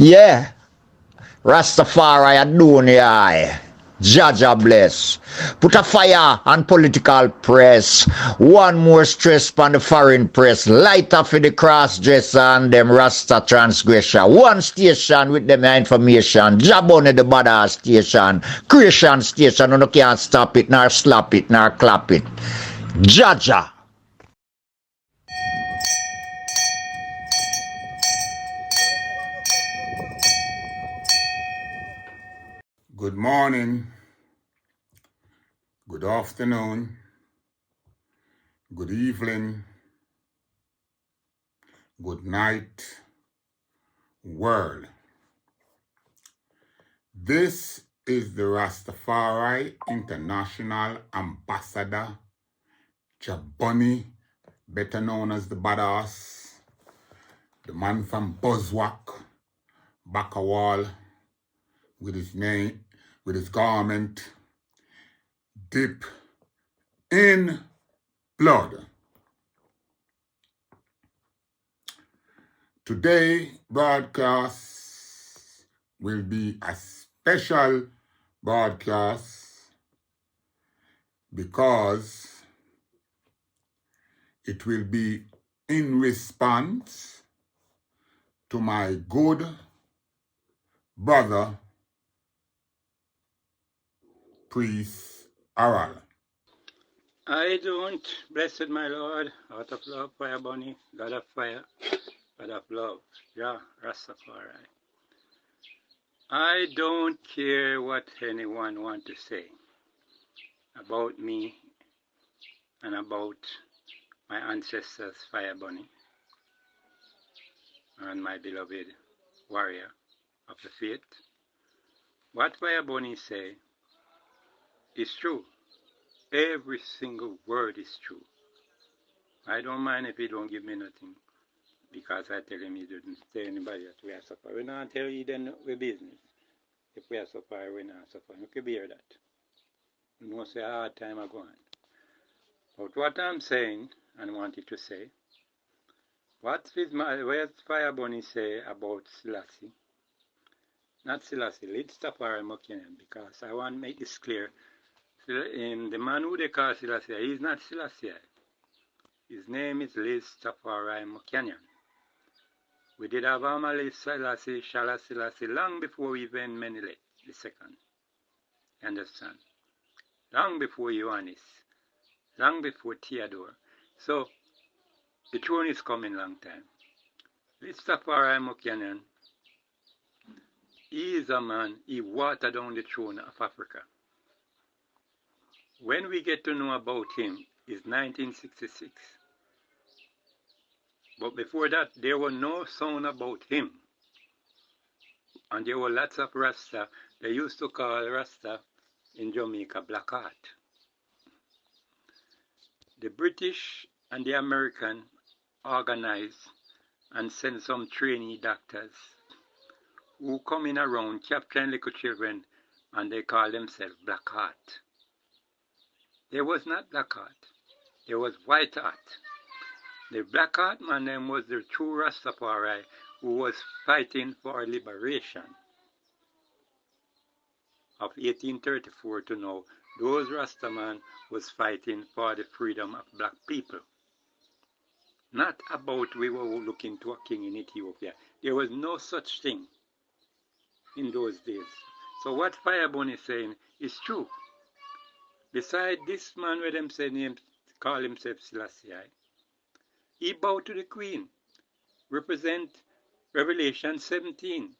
Yeah, Rastafari Adunia. Jaja bless. Put a fire on political press. One more stress on the foreign press. Lighter for the cross dresser and them Rasta transgressor. One station with them information. JahBunny the badass station. Creation station. You can't stop it, nor slap it, nor clap it. Jaja. Good morning, good afternoon, good evening, good night, world. This is the Rastafari International Ambassador, JahBunny, better known as the Badass, the man from Buzzwalk, Bakawal, with his name, with his garment, dip in blood. Today broadcast will be a special broadcast because it will be in response to my good brother, Prince Emmanuel. I don't, blessed my Lord, out of love, fire bunny, God of fire, God of love, Jah, Rastafari. I don't care what anyone want to say about me and about my ancestors, fire bunny, and my beloved warrior of the faith. What fire bunny say is true. Every single word is true. I don't mind if he don't give me nothing, because I tell him he didn't tell anybody that we are suffering. We don't tell you then we business. If we are suffering, we not suffering. You can bear that. You know, say a hard time are going. But what I'm saying, and wanted to say, where's Fire Bunny say about Selassie? Not Selassie, let's stop our Mokinan, because I want to make this clear. The man who they call Selassie, he's not Selassie. His name is Liz Tafari Mokanyan. We did have Amalis Selassie, Shala Selassie, long before even Menelik the second. You understand? Long before Ioannis, long before Theodore. So the throne is coming long time. Rastafari Mokanyan, he is a man, he watered down the throne of Africa. When we get to know about him is 1966. But before that, there was no sound about him. And there were lots of Rasta. They used to call Rasta in Jamaica Black Art. The British and the American organized and sent some trainee doctors who come in around capturing little children, and they call themselves Black Art. There was not Black Art. There was White Art. The Black Art man name was the true Rastafari who was fighting for liberation. Of 1834 to now, those Rastaman was fighting for the freedom of black people. Not about we were looking to a king in Ethiopia. There was no such thing in those days. So what Firebone is saying is true. Besides this man where them say name, call himself Selassie, he bowed to the queen, represent Revelation 17,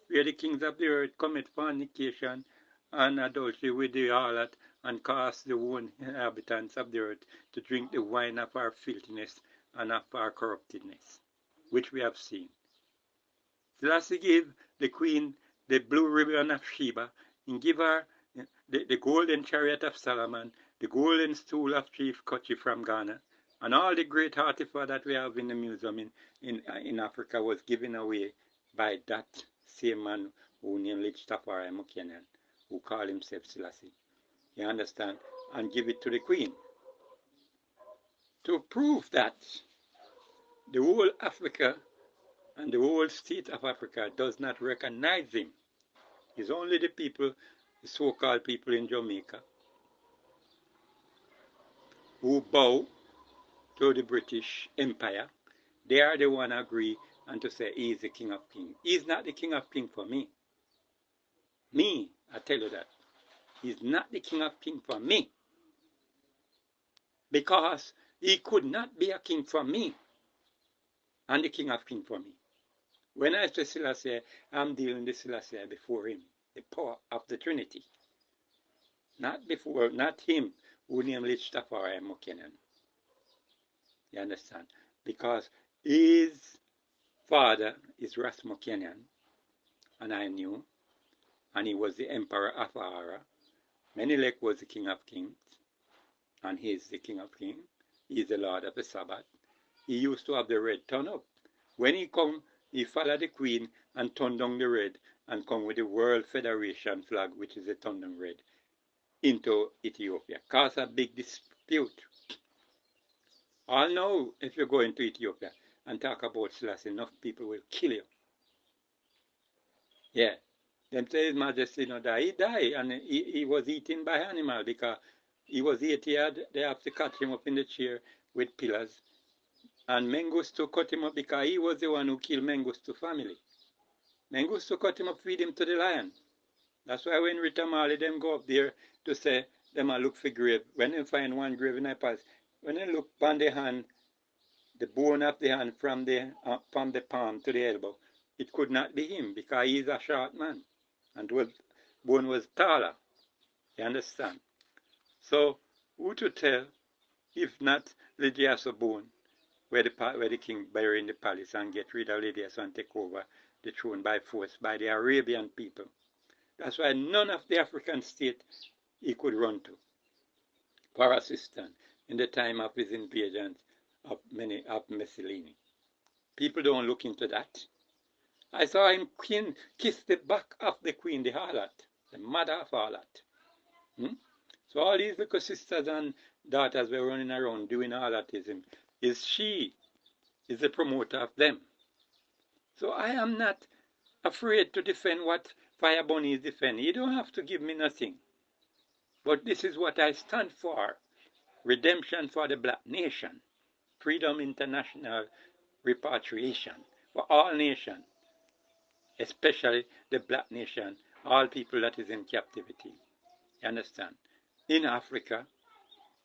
where the kings of the earth commit fornication and adultery with the harlot, and cause the one inhabitants of the earth to drink the wine of our filthiness and of our corruptedness, which we have seen. Selassie gave the queen the blue ribbon of Sheba, and give her the golden chariot of Solomon, the golden stool of Chief Kochi from Ghana, and all the great artifacts that we have in the museum in Africa was given away by that same man who named Tafari Mukenan, who called himself Selassie. You understand? And give it to the queen. To prove that the whole Africa And the whole state of Africa does not recognize him. It's only the people, the so-called people in Jamaica, who bow to the British Empire. They are the one agree and to say he is the King of Kings. He is not the King of Kings for me. Me, I tell you that. He's not the King of Kings for me. Because he could not be a king for me and the King of Kings for me. When I say Selassie, I'm dealing with Selassie before him, the power of the Trinity. Not before, not him who named Rastafari and Mokenan. You understand? Because his father is Ras Mokenan, and I knew, and he was the Emperor of Ara. Menelik was the King of Kings, and he is the King of Kings. He is the Lord of the Sabbath. He used to have the red turn up. When he come, he followed the Queen and turned down the red and come with the World Federation flag, which is a turn down red, into Ethiopia. Cause a big dispute. All know if you go into Ethiopia and talk about Selassie, enough people will kill you. Yeah. Them say His Majesty no die. He died and he was eaten by animal because he was 80 years. They have to cut him up in the chair with pillars. And Mengistu cut him up because he was the one who killed Mengistu family. Mengistu cut him up, feed him to the lion. That's why when Rita Marley them go up there to say them a look for grave. When they find one grave in a past, when they look on the hand, the bone of the hand from the palm to the elbow, it could not be him because he is a short man. And the bone was taller. You understand? So who to tell if not Lydia's bone, where the king bury in the palace and get rid of Lydias and take over the throne by force by the Arabian people. That's why none of the African state he could run to for assistance in the time of his invasions of Mussolini. People don't look into that. I saw him kiss the back of the queen, the harlot, the mother of harlot. So all these little sisters and daughters were running around doing harlotism. She is the promoter of them. So I am not afraid to defend what JahBunny is defending. You don't have to give me nothing. But this is what I stand for. Redemption for the black nation. Freedom international repatriation for all nations, especially the black nation, all people that is in captivity. You understand? In Africa,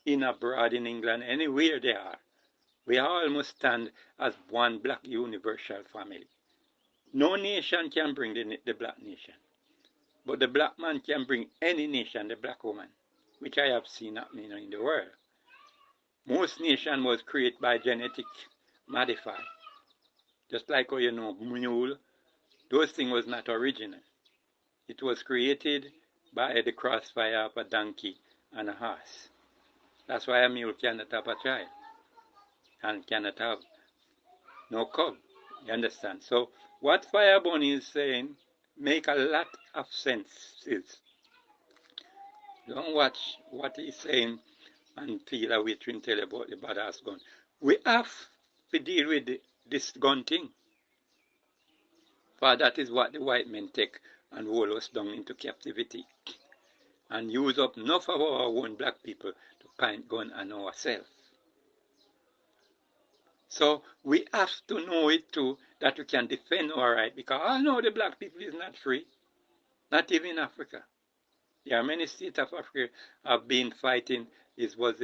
in abroad, in England, anywhere they are, we all must stand as one black universal family. No nation can bring the black nation. But the black man can bring any nation, the black woman, which I have seen happening in the world. Most nations was created by genetic modify. Just like how you know, mule, those things was not original. It was created by the crossfire of a donkey and a horse. That's why a mule cannot have a child and cannot have no cub. You understand? So what JahBunny is saying make a lot of sense. Don't watch what he's saying and feel a way to tell about the badass gun. We have to deal with this gun thing. For that is what the white men take and hold us down into captivity. And use up enough of our own black people to point gun on ourselves. So we have to know it too, that we can defend our right, because I know the black people is not free, not even in Africa. There are many states of Africa have been fighting. It was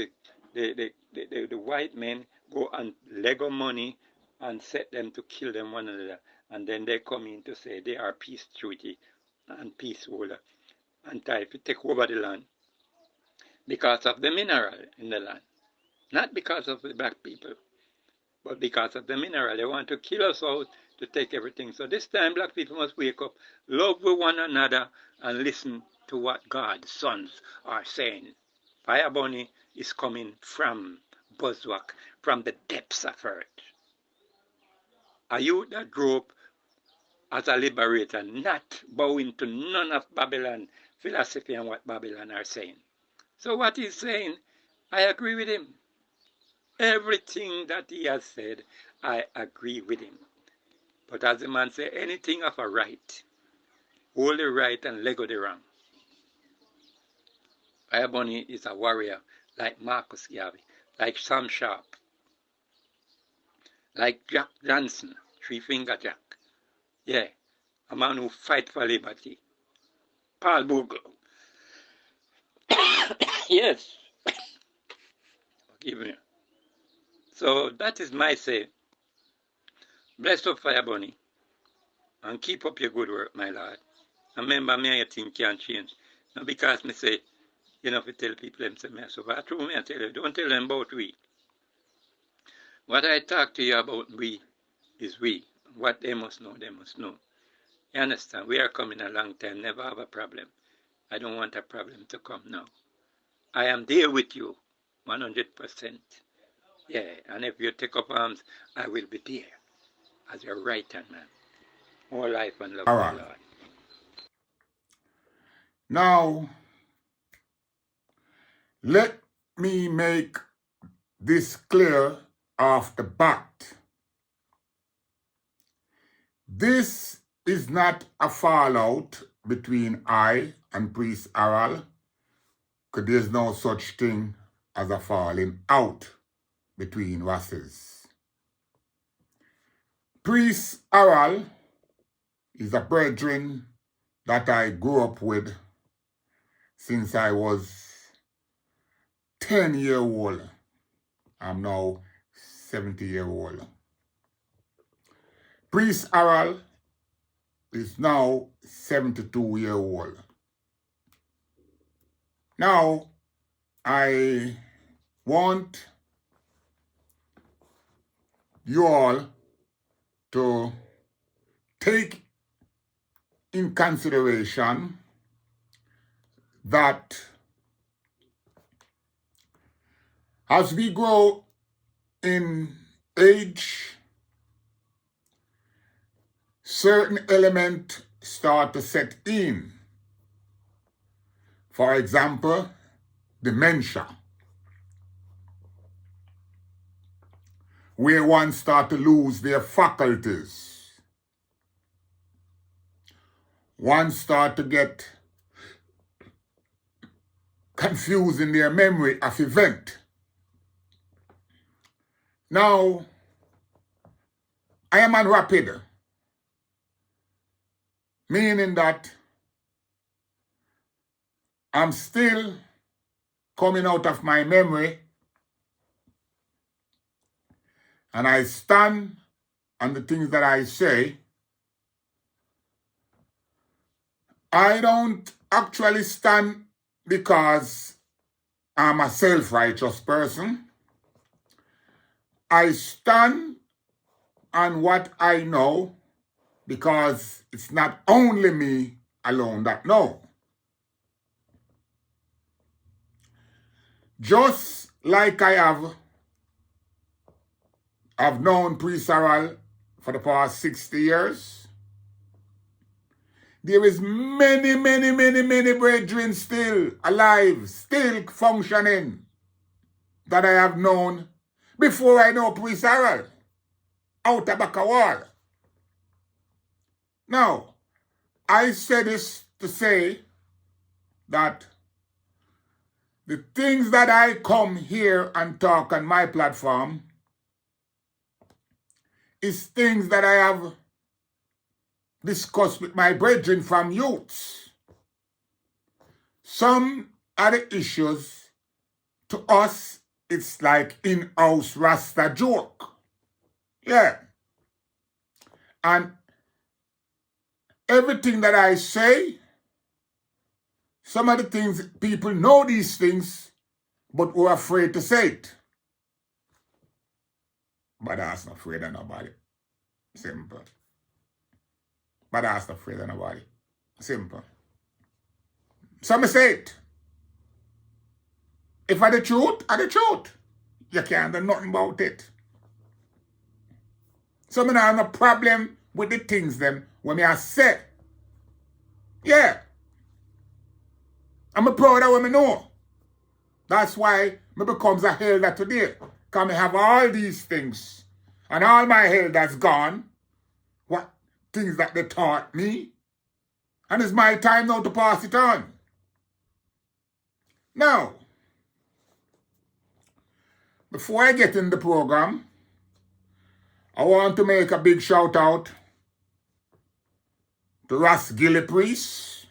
the white men go and lego money and set them to kill them one another, and then they come in to say they are peace treaty and peace holder and try to take over the land because of the mineral in the land, not because of the black people. But because of the mineral, they want to kill us out to take everything. So this time, black people must wake up, love with one another, and listen to what God's sons are saying. JahBunny is coming from Buzzwalk, from the depths of earth. A youth that grew up as a liberator, not bowing to none of Babylon philosophy and what Babylon are saying. So what he's saying, I agree with him. Everything that he has said, I agree with him. But as the man say, anything of a right, hold the right and let go the wrong. JahBunny is a warrior like Marcus Garvey, like Sam Sharp, like Jack Johnson, Three Finger Jack. Yeah, a man who fight for liberty. Paul Bogle. Yes, forgive me. So that is my say. Bless up JahBunny and keep up your good work, my lord. And remember, me and your thing can't change. Not because me say, you know, if you tell people them say me so, but true me I tell you, don't tell them about we. What I talk to you about we is we. What they must know, they must know. You understand? We are coming a long time, never have a problem. I don't want a problem to come now. I am there with you, 100%. Yeah, and if you take up arms, I will be there as your right hand man. More life and love, All my right. Lord. Now, let me make this clear off the bat. This is not a fallout between I and Priest Aral, because there's no such thing as a falling out between Rastas. Priest Aral is a brethren that I grew up with since I was 10-year-old. I'm now 70-year-old. Priest Aral is now 72-year-old. Now, I want you all to take in consideration that as we grow in age, certain elements start to set in. For example, dementia, where one start to lose their faculties. One start to get confused in their memory of event. Now, I am on rapid, meaning that I'm still coming out of my memory, and I stand on the things that I say. I don't actually stand because I'm a self-righteous person. I stand on what I know because it's not only me alone that know. Just like I've known Priest Aral for the past 60 years, there is many brethren still alive, still functioning, that I have known before I know Priest Aral, out of Bakawal. Now, I say this to say that the things that I come here and talk on my platform is things that I have discussed with my brethren from youths. Some of the issues, to us, it's like in-house Rasta joke. Yeah. And everything that I say, some of the things, people know these things, but we're afraid to say it. But that's not afraid of nobody. Simple. But that's not afraid of nobody. Simple. So I say it. If I the truth, I the truth. You can't do nothing about it. So I don't have no problem with the things them when I say. Yeah. I'm proud of what I know. That's why I becomes a elder today. Because I have all these things. And all my elders gone. things that they taught me. And it's my time now to pass it on. Now, before I get in the program, I want to make a big shout out to Gilly Priest.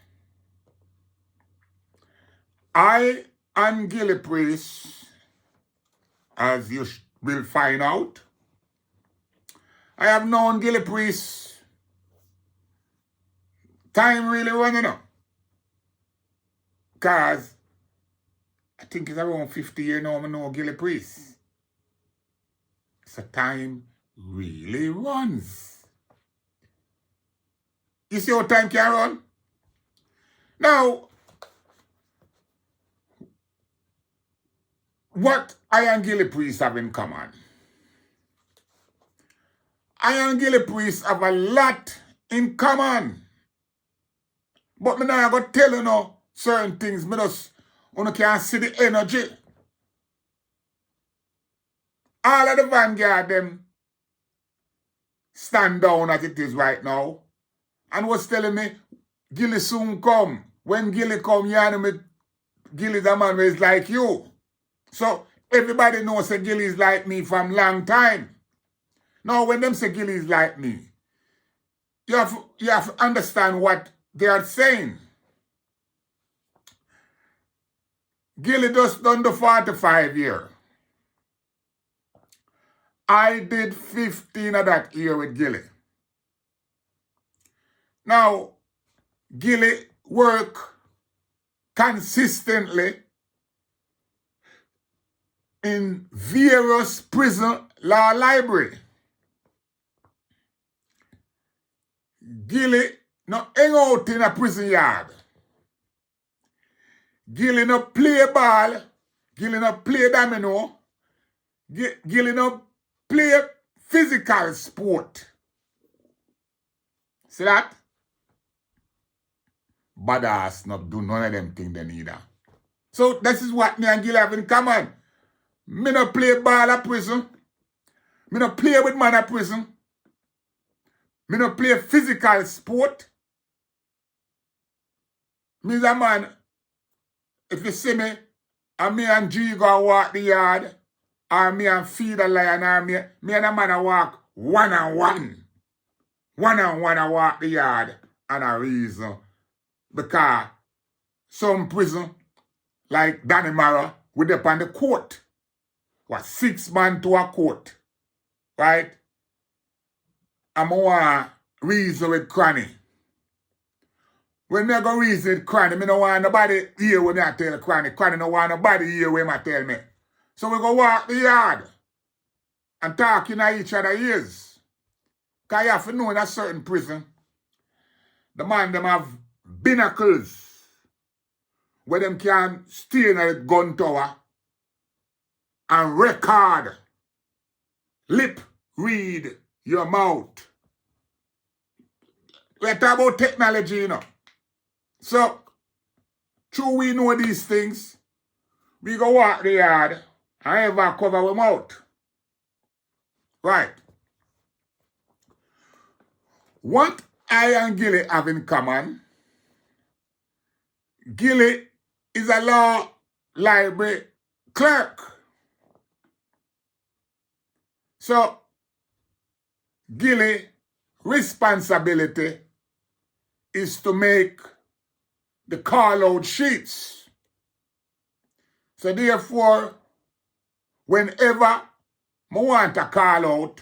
I and Gilly Priest, as you will find out, I have known Gilly Priest time really running up. Because I think it's around 50 years now I know Gilly Priest. So time really runs. You see how time can run? Now, what I and Gilly Priest have in common? I and Gilly Priest have a lot in common. But me now I got tell you now certain things. Me just you can't see the energy. All of the vanguard them stand down as it is right now. And was telling me, Gilly soon come. When Gilly come, you know me, Gilly's a man who is like you. So everybody knows that Gilly is like me from long time. Now when them say Gilly is like me, you have to understand what they are saying. Gilly just done the 45 year. I did 15 of that year with Gilly. Now, Gilly work consistently in various prison law library. Gilly no hang out in a prison yard. Gilly no play ball. Gilly no play domino. Gilly no play physical sport. See that? Badass not do none of them things they neither. So this is what me and Gilly have in common. Me no play ball at prison. Me no play with man at prison. Me no play physical sport. Me's a man, if you see me, and me and G go walk the yard, or me and feed a lion, or me and a man a walk one-on-one. One-on-one I walk the yard, and a reason. Because some prison, like Dementia, we depend on the court. What, 6 man to a court. Right? I'm want reason with cranny. When I go reason with cranny, I don't want nobody hear when I tell cranny. Cranny don't want nobody hear when I tell me. So we go walk the yard and talk in each other's ears. Because you have to know in a certain prison, the man them have binnacles where them can stay in a gun tower and record, lip read your mouth. We're talking about technology, you know. So, true we know these things, we go walk the yard and ever cover our mouth. Right. What I and Gilly have in common, Gilly is a law library clerk. So, Gilly responsibility is to make the call-out sheets. So therefore, whenever I want a call-out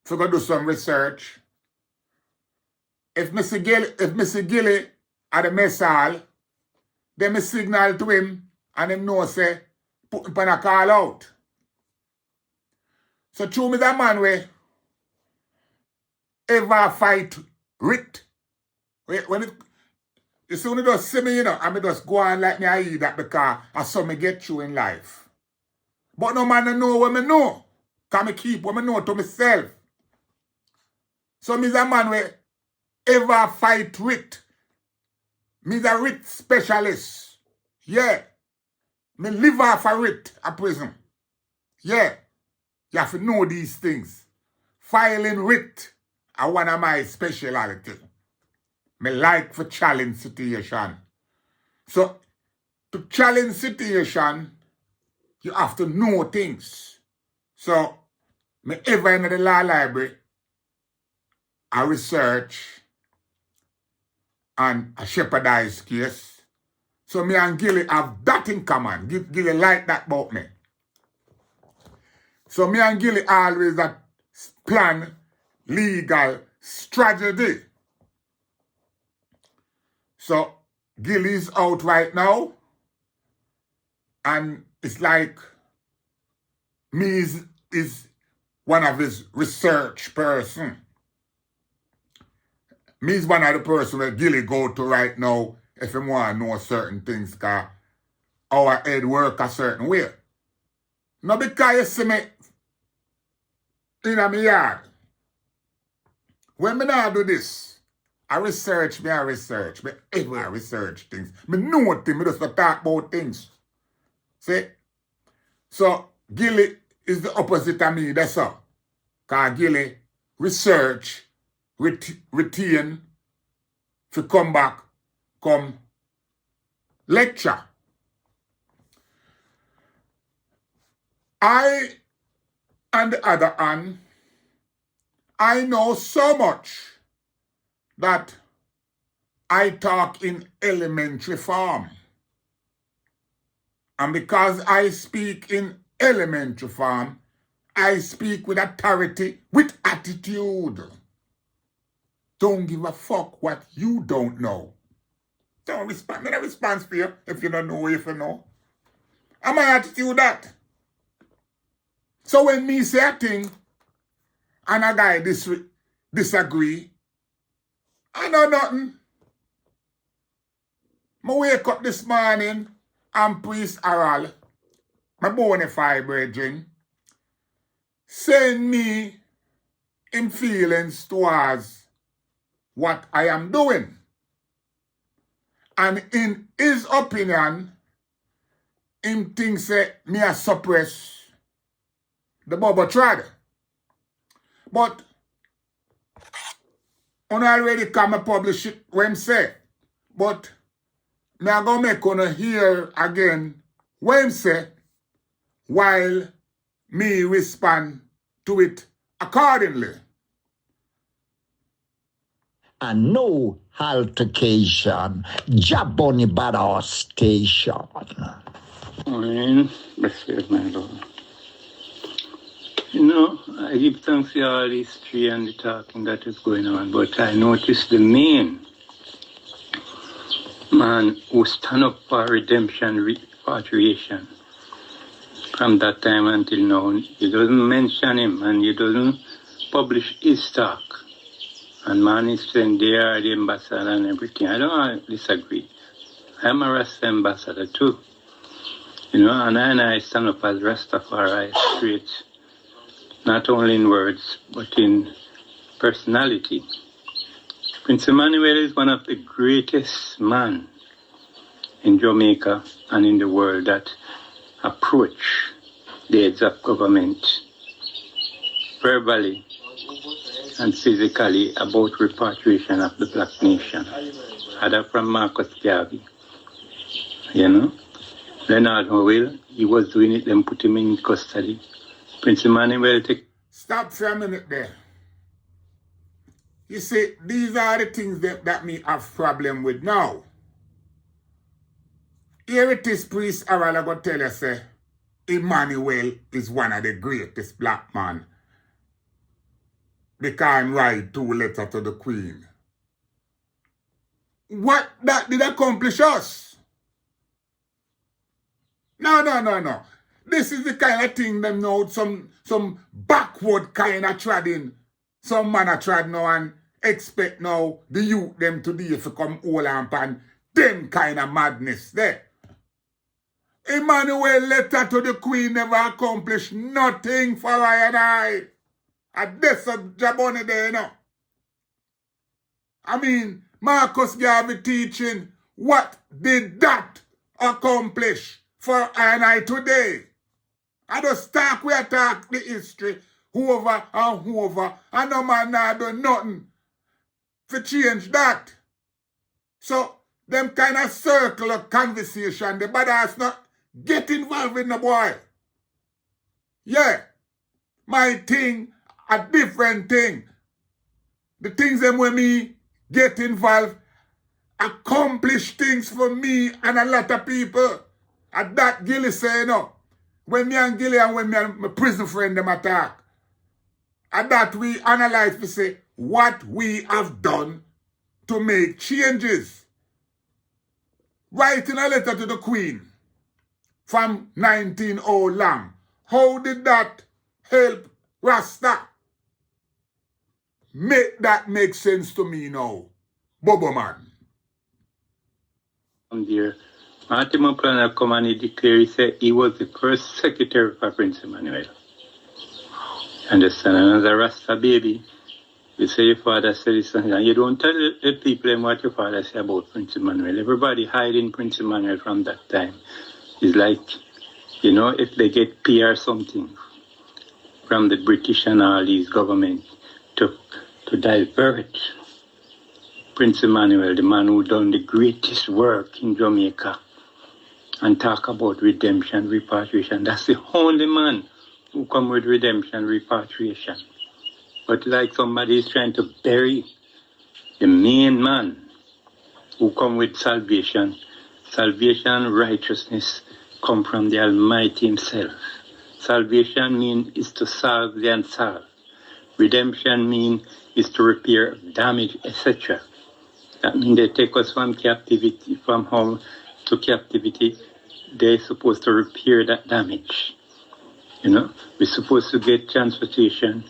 to go do some research, if Mr. Gilly at the mess hall, then I signal to him and him know say, put him on a call-out. So true me that man way ever fight writ. When it you see when you just see me, you know, I me just go on like me I eat that because I saw me get through in life. But no man know what me know. Can me keep what me know to myself. So me's a man where ever fight writ. Me's a writ specialist. Yeah. Me live off a writ at prison. Yeah. You have to know these things. Filing writ are one of my speciality. Me like for challenge situation. So, to challenge situation, you have to know things. So, me ever in the law library, I research and a shepherdized case. So me and Gilly have that in common. Gilly like that about me. So me and Gilly always that plan legal strategy. So Gilly's out right now. And it's like me is one of his research person. Me is one of the person where Gilly go to right now if he want to know certain things, because our head work a certain way. Not because you see me in my yard. When me now do this, I research, me ever research things. Me know things, me just talk about things. See? So, Gilly is the opposite of me, that's all. Because Gilly research, retain, to come back, come lecture. I, on the other hand, I know so much that I talk in elementary form. And because I speak in elementary form, I speak with authority, with attitude. Don't give a fuck what you don't know. Don't respond. Me not response for you if you don't know if you know. And my attitude that. So when me say a thing and a guy disagree, I know nothing. I wake up this morning and Prince Emmanuel, my bona fide brethren, saying me in feelings towards what I am doing. And in his opinion, him thinks that me a suppress the bubble trad. But on already come and publish it when him say. But me a go make on hear again when him say, while me respond to it accordingly. And no altercation. JahBunny bad our station. Amen. Bless you, my Lord. You know, I give thanks for all this history and the talking that is going on, but I noticed the main man who stand up for redemption, repatriation. From that time until now, he doesn't mention him and he doesn't publish his talk. And man is saying they are the ambassador and everything. I don't disagree. I'm a Rasta ambassador too. You know, and I stand up as Rastafari straight, not only in words, but in personality. Prince Emmanuel is one of the greatest men in Jamaica and in the world that approach the heads of government verbally and physically about repatriation of the black nation. Other from Marcus Garvey, you know. Leonard Howell, he was doing it, then put him in custody. Prince Emmanuel take... Stop for a minute there. You see, these are the things that me have problem with now. Here it is, Priest Emmanuel, I'm going to tell you, say, Emmanuel is one of the greatest black man. Because he write 2 letters to the Queen. What that did accomplish us? No. This is the kind of thing them know, some backward kind of treading. Some man a trad now and expect now the youth them today if you come all and pan them kind of madness there. Emmanuel letter to the Queen never accomplished nothing for I and I. And this of JahBunny there, you know. I mean, Marcus Garvey teaching, what did that accomplish for I and I today? I just talk, we talk the history. over and over, and no man not do nothing to change that. So, them kind of circle of conversation, the badass not get involved in the boy. Yeah. My thing, a different thing. The things them when me get involved, accomplish things for me and a lot of people. And that Gilly say, when me and Gilly and when me and my prison friend them attack, and that we analyze to say what we have done to make changes. Writing a letter to the Queen from 1900 long. How did that help Rasta? Make that make sense to me now, Bobo man. Dear, Martin Moplan come and he declared, he said he was the first secretary for Prince Emmanuel. Understand? And as a Rasta baby, you say your father said this and you don't tell the people what your father said about Prince Emmanuel. Everybody hiding Prince Emmanuel from that time. It's like, if they get PR something from the British and all these government to divert Prince Emmanuel, the man who done the greatest work in Jamaica, and talk about redemption, repatriation. That's the only man who come with redemption, repatriation. But like somebody is trying to bury the main man who come with salvation. Salvation, righteousness come from the Almighty Himself. Salvation is to solve the unsolved. Redemption is to repair damage, etc. That means they take us from captivity, from home to captivity. They're supposed to repair that damage. We're supposed to get transportation.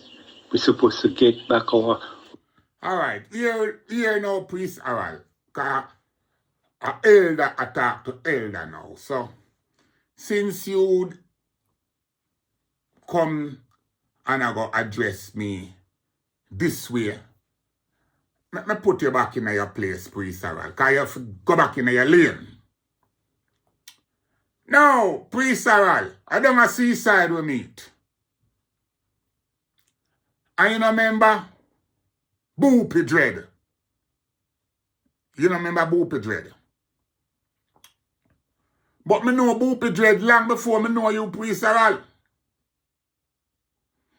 We're supposed to get back our... All right, here now, Priest Harold. Because an elder attack to elder now. So, since you come and I go address me this way, let me put you back in your place, Priest Harold. Because you have to go back in your lane. Now, Priest Harold, I don't want to seaside we meet. And you remember Boopy Dread? You remember Boopy Dread? But me know Boopy Dread long before me know you, Priest Harold.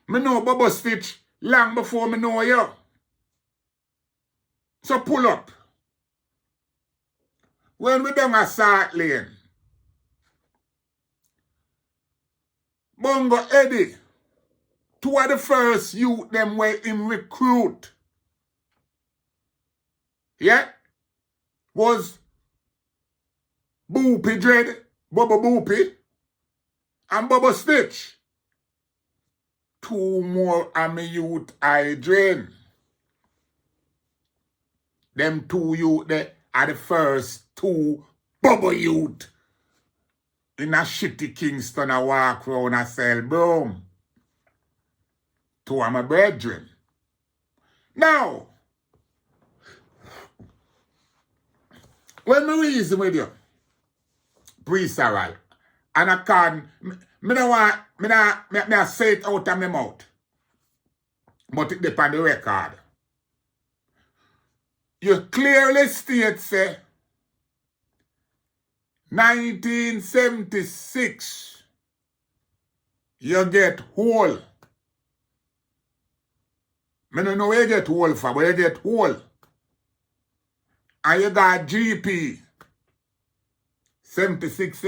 Me know Bubba Stitch long before me know you. So pull up. When we down a Salt Lane, Bongo Eddie, two of the first youth them were in recruit. Yeah? Was Boopy Dread, Bubba Boopy, and Bubba Stitch. Two more of my youth I drain. Them two youth there are the first two Bubba youth in a shitty Kingston a walk round a sell broom. Two of my brethren. Now, when me reason with you, Priest Harold, and I can't, me say it out of my mouth, but it depends on the record. You clearly state, say, 1976, you get whole. I don't know where you get whole from, but you get whole. And you got GP, 76,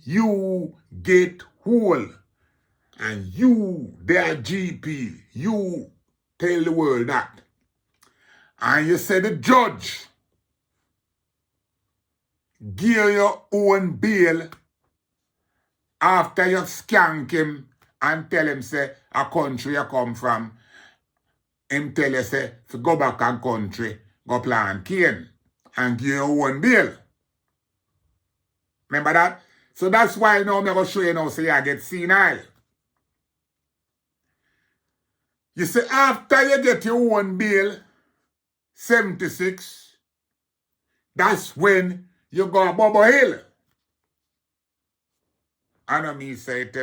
You get whole. And you, their GP, you tell the world that. And you say the judge give your own bail after you skank him and tell him, say, a country you come from. Him tell you, say, to go back and country, go plant cane and give your own bail. Remember that? So that's why now I'm going to show you now, so you get senile. You say, after you get your own bail, 76, that's when you go Bobo Hill. I know me say it,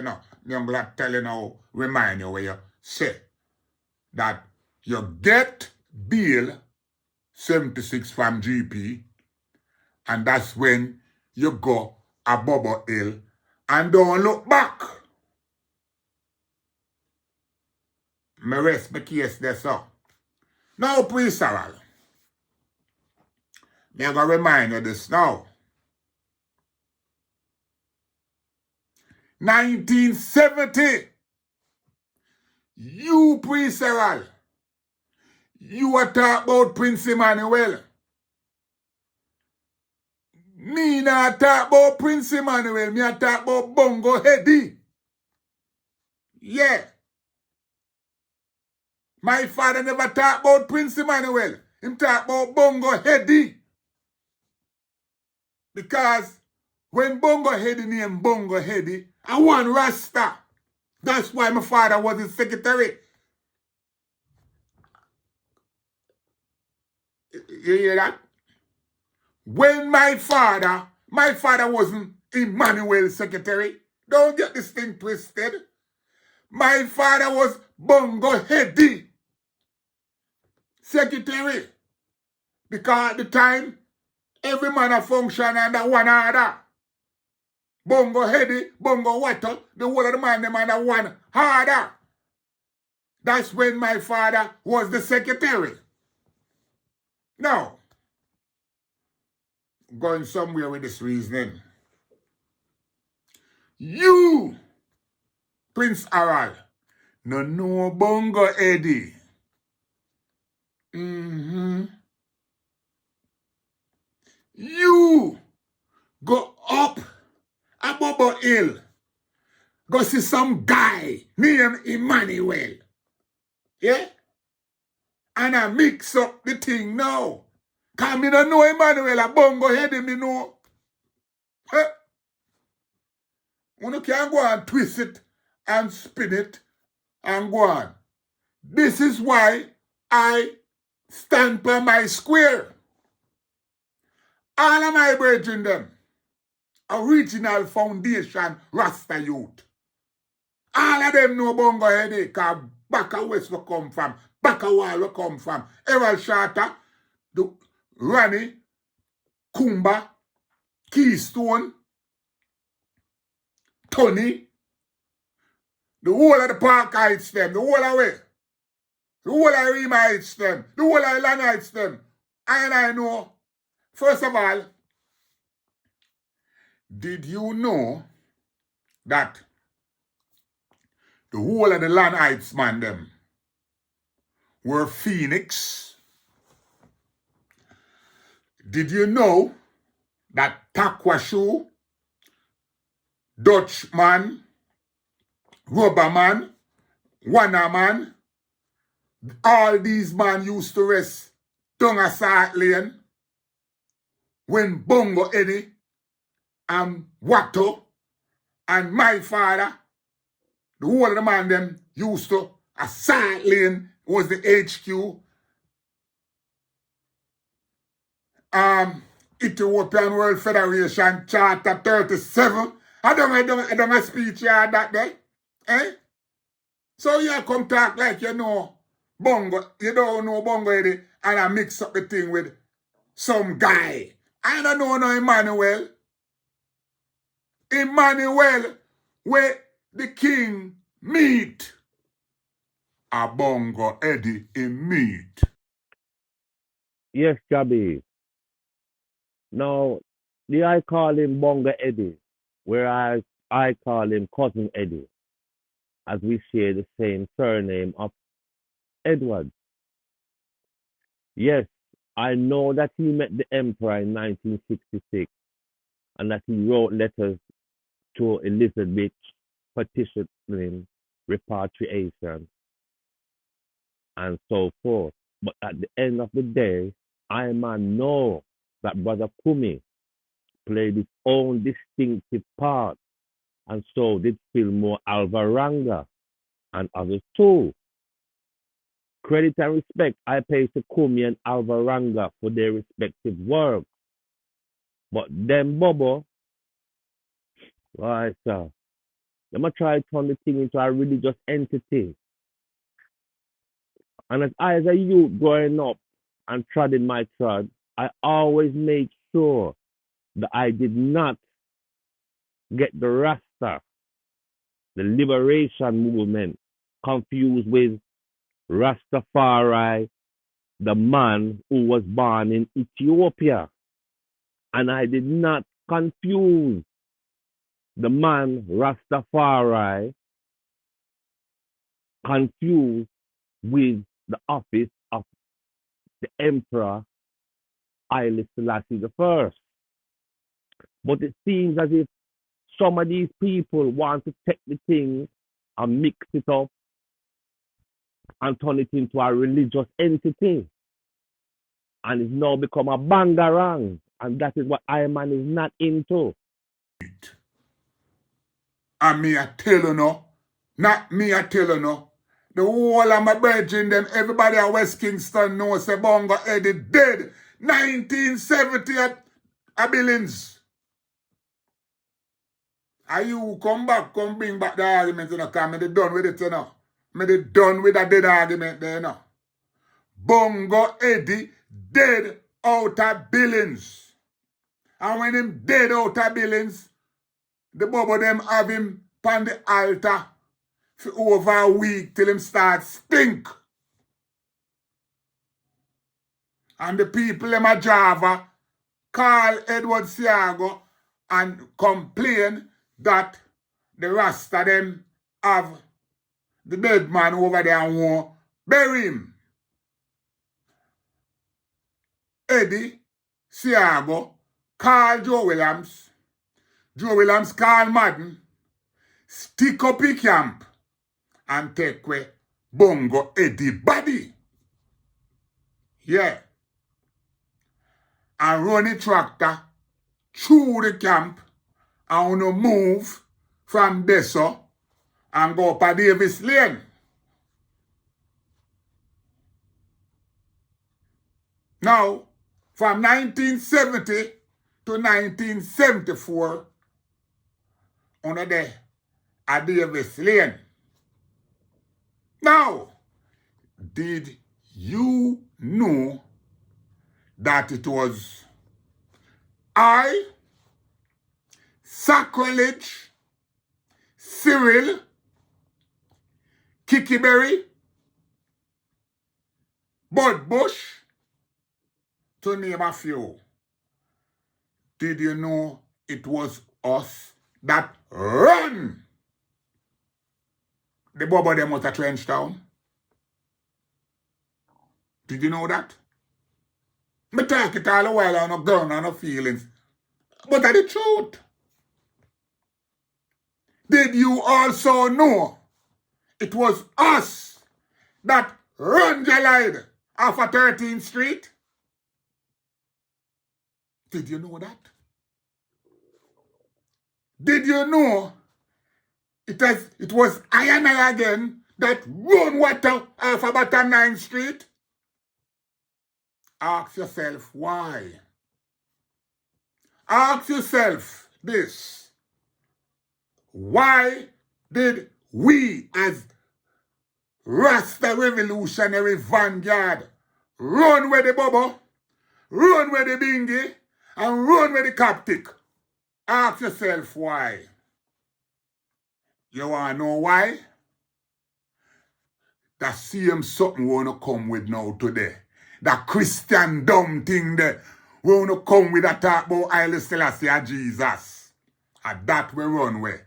I'm going to tell you now, remind you where you say that you get bill 76 from GP, and that's when you go a Bubble Hill and don't look back. Me rest my case there, so. Now, Prince Emmanuel, I'm going to remind you this now. 1970, you, Prince Emmanuel, you were talking about Prince Emmanuel. Me not talk about Prince Emmanuel, me a talk about Bongo Heady. Yeah. My father never talk about Prince Emmanuel. Him talk about Bongo Heady. Because when Bongo Heady named Bongo Heady, I want Rasta. That's why my father was his secretary. You hear that? When my father wasn't Emmanuel's secretary. Don't get this thing twisted. My father was Bongo Heady secretary. Because at the time, every man a function under one order. Bongo Heady, Bongo Wattle, the whole of the man them under one order. That's when my father was the secretary. Now, going somewhere with this reasoning. You, Prince Emmanuel, no Bongo Heady. You go up a Bubble Hill. Go see some guy named Emmanuel. Yeah? And I mix up the thing now. Because me don't know Emmanuel a Bongo Heady, me know. Huh? You can't go and twist it and spin it and go on. This is why I stand by my square. All of my brethren them, original foundation Rasta youth. All of them know Bongo Heady, because Baka West will come from, Baka Wall will come from, Errol Shatter, the Ronnie, Kumba, Keystone, Tony, the whole of the Park Heights them, the whole of way. The whole of Rima Heights them, the whole of Land Heights them. And I know, first of all, did you know that the whole of the Land Heights man them were Phoenix? Did you know that Takwashu, Dutchman, Rubberman, Wannerman, all these men used to rest down a Salt Lane when Bongo Heady and Watto and my father, the whole of the man them used to, a Salt Lane was the HQ. Ethiopian World Federation Charter 37. I don't speech here that day. Eh? So you come talk like you know Bongo, you don't know Bongo Heady, and I mix up the thing with some guy. I don't know no Emmanuel. Emmanuel, where the king meet. A Bongo Heady in meet. Yes, Gabby. Now, I call him Bongo Heady, whereas I call him Cousin Eddie, as we share the same surname of Edward. Yes, I know that he met the emperor in 1966 and that he wrote letters to Elizabeth petitioning repatriation and so forth. But at the end of the day, I man know that Brother Kumi played his own distinctive part, and so did Fillmore Alvaranga and others too. Credit and respect I pay to Kumi and Alvaranga for their respective work. But them Bobo, right, sir, Let me try to turn the thing into a religious entity. And as a youth growing up and treading my trod, I always made sure that I did not get the Rasta, the liberation movement, confused with Rastafari, the man who was born in Ethiopia. And I did not confuse the man Rastafari confused with the office of the Emperor Haile Selassie I. But it seems as if some of these people want to take the thing and mix it up and turn it into a religious entity. And it's now become a bangarang. And that is what Iron is not into. And me I tell you no, not me I tell you no. The whole of my brethren, them, everybody at West Kingston knows say Bongo Eddie dead 1970 at Billings. And you come bring back the argument, you know, because me done with it, you know. Me done with that dead argument there, you know. Bongo Eddie dead out of Billings. And when him dead out of Billings, the bubble them have him on the altar for over a week till him start stink. And the people in my Java call Edward Siago and complain that the Rasta them have the dead man over there and won't bury him. Eddie Siago call Joe Williams. Joe Williams call Madden. Stick up his camp and take away Bongo Eddie body. Yeah. And run the tractor through the camp and wanna move from Deso and go up a Davis Lane. Now, from 1970 to 1974, under there at Davis Lane. Now, did you know that it was Sacrilege, Cyril, Kikiberry, Bud Bush, to name a few? Did you know it was us that run the bubble them out of Trench Town? Did you know that? Me talk it all a while on no gun and no feelings. But that's the truth. Did you also know it was us that run Gelide off of 13th Street? Did you know that? Did you know it was I and I again that run water off of Bottom 9th Street? Ask yourself why. Ask yourself this. Why did we as Rasta Revolutionary Vanguard run with the Bobo, run with the Bingy, and run with the Coptic? Ask yourself why. You want to know why? That same something we want to come with now today. That Christian dumb thing there. We want to come with a talk about Haile Selassie and Jesus. And that we run with.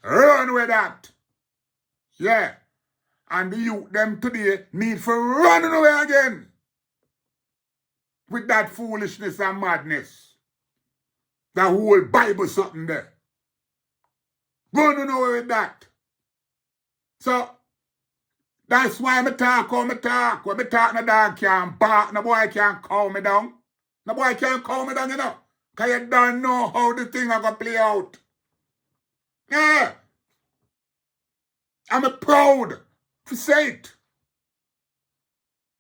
Run with that. Yeah. And the youth them today need for running away again. With that foolishness and madness. That whole Bible something there. Running away with that. So, that's why I talk how I talk. When I talk, no dog can't bark, no boy can't calm me down. No boy can't calm me down, you know. Because you don't know how the thing are going to play out. Yeah. I'm proud to say it.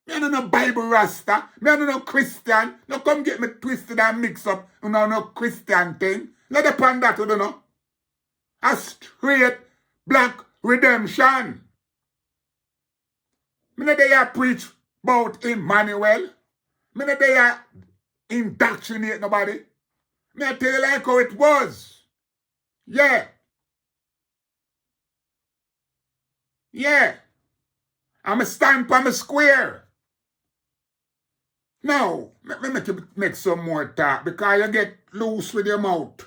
Me no Bible Rasta. Me no Christian. No come get me twisted and mixed up. No Christian thing. Let upon that, you know. A straight black redemption. Me not there preach about Emmanuel. Me not there indoctrinate nobody. Me I tell you like how it was. Yeah. Yeah. I'm a stamp on a square. Now, let me make some more talk because you get loose with your mouth.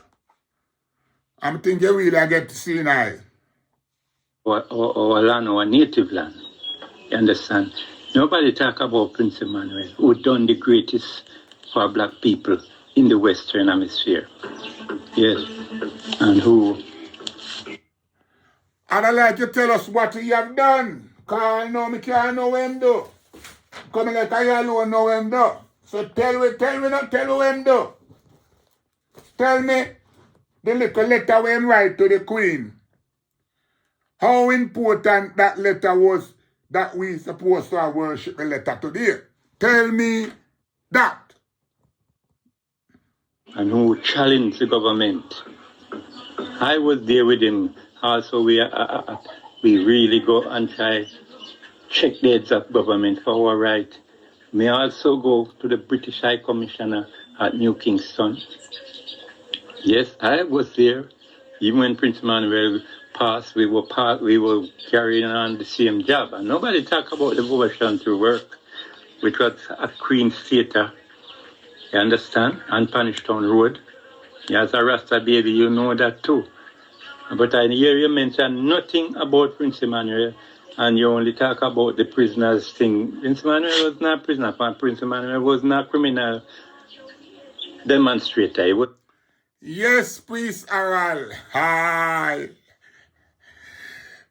I'm thinking you really get to see now. Our land, our native land. You understand? Nobody talk about Prince Emmanuel, who done the greatest for black people in the Western Hemisphere. Yes. And who... I'd like you to tell us what he have done. Because I know me can't know him do. Coming like I alone know him do. So tell me him do. Tell me the little letter we write to the Queen. How important that letter was that we supposed to worship the letter today. Tell me that. And who challenged the government. I was there with him. Also, we really go and try check the heads of government for our right. May also go to the British High Commissioner at New Kingston. Yes, I was there. Even when Prince Emmanuel passed, we were carrying on the same job. And nobody talk about devotion to work, which was at Queen's Theatre. You understand? On Punishtown Road. As a Rasta baby, you know that too. But I hear you mention nothing about Prince Emmanuel, and you only talk about the prisoners thing. Prince Emmanuel was not a prisoner, and Prince Emmanuel was not a criminal demonstrator. He was... Yes, Priest Aral. Hi.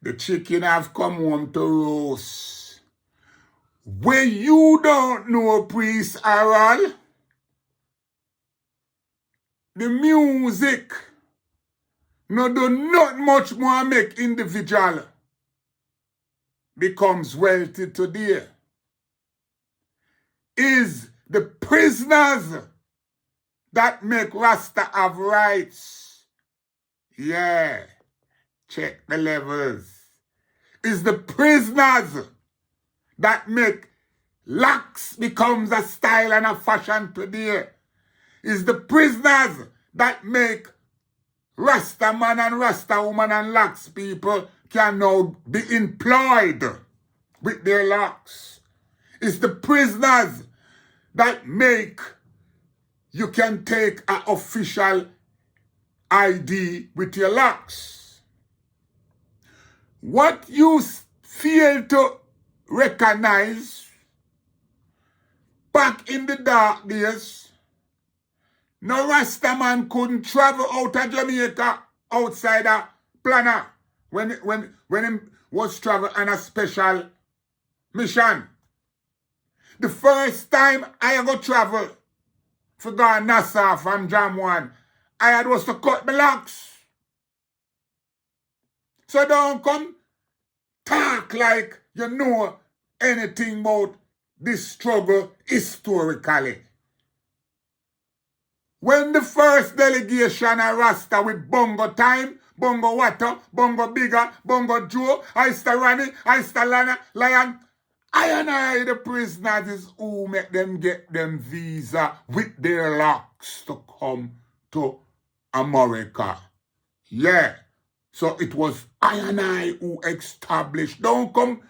The chicken have come home to roast. When you don't know Priest Aral, the music no do not much more make individual becomes wealthy today. Is the prisoners that make Rasta have rights. Yeah. Check the levels. Is the prisoners that make locks becomes a style and a fashion today. Is the prisoners that make Rasta man and Rasta woman and locks people can now be employed with their locks. It's the prisoners that make you can take an official ID with your locks. What you fail to recognize back in the dark days, no Rasta man couldn't travel out of Jamaica outside a planner when him was travel on a special mission. The first time I go travel for go Nassau from Jam 1, I had was to cut my locks. So don't come talk like you know anything about this struggle historically. When the first delegation of Rasta with Bongo Time, Bongo Water, Bongo Bigger, Bongo Joe, Ister Rani, Ister Lana, Lion, I and I, the prisoners, is who make them get them visa with their locks to come to America. Yeah. So it was I and I who established. Don't come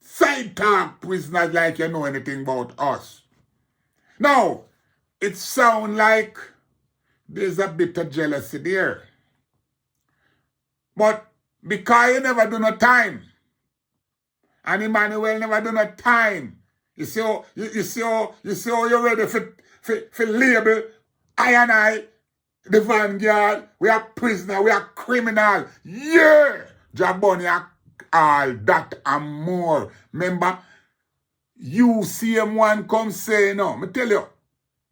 side talk prisoners like you know anything about us. Now, it sounds like there's a bit of jealousy there. But because you never do no time, and Emmanuel never do no time, you see how you're ready for label I and I, the vanguard, we are prisoner, we are criminal. Yeah! JahBunny all that and more. Remember, you see him one come say, no, me tell you,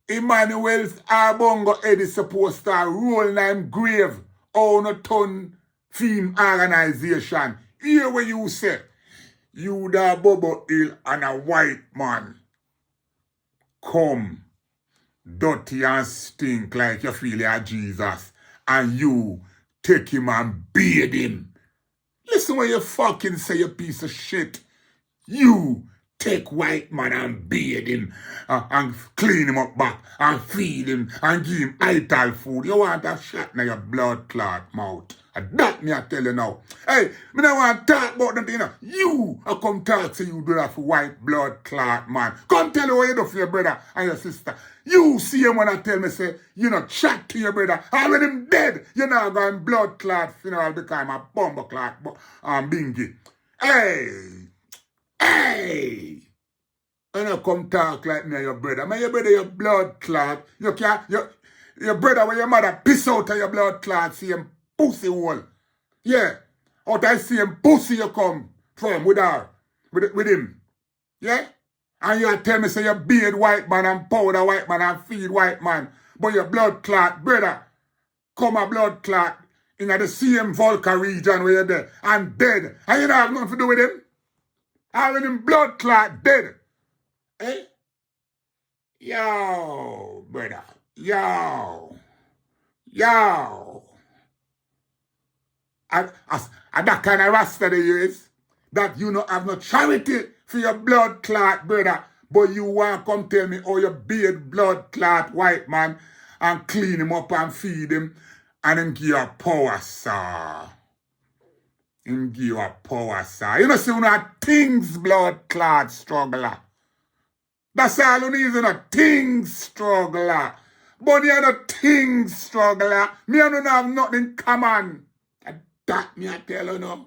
Emmanuel's Arbongo head is supposed to roll in him grave on a ton theme organization. Here where you say, you da Bobo Hill and a white man come dirty and stink like you feel like Jesus, and you take him and bathe him Listen what you fucking say, you piece of shit. You take white man and bathe him and clean him up back and feed him and give him ital food. You want a shot in your blood clot mouth. And that me I tell you now. Hey, me don't want to talk about nothing. You know. You I come talk to you do that for white blood clot man. Come tell you what you do for your brother and your sister. You see him when I tell me say, you know, chat to your brother. Already him dead. You're not going blood clot funeral because I'm a bomber clot bingy. Hey, and you come talk like me and your brother. Man, your brother, your blood clot. You can't, your brother when your mother piss out of your blood clot, see him pussy hole. Yeah, out I see him pussy you come from with her, with him. Yeah? And you tell me say you beard white man and powder white man and feed white man. But your blood clot, brother, come a blood clot in the same Volca region where you're there and dead. And you don't have nothing to do with him. Having him blood clot dead. Eh? Yo, brother. Yo. And that kind of Rasta that you is, that you don't have no charity for your blood clot, brother. But you want to come tell me, oh, you beard blood clot white man and clean him up and feed him and then give you a power, sir. Him give you a power, sir. You know, see, you know, things blood clot struggler. That's all you need, you know, things struggler. But you know, things struggler. Me and you don't have nothing common. And that me I tell you now.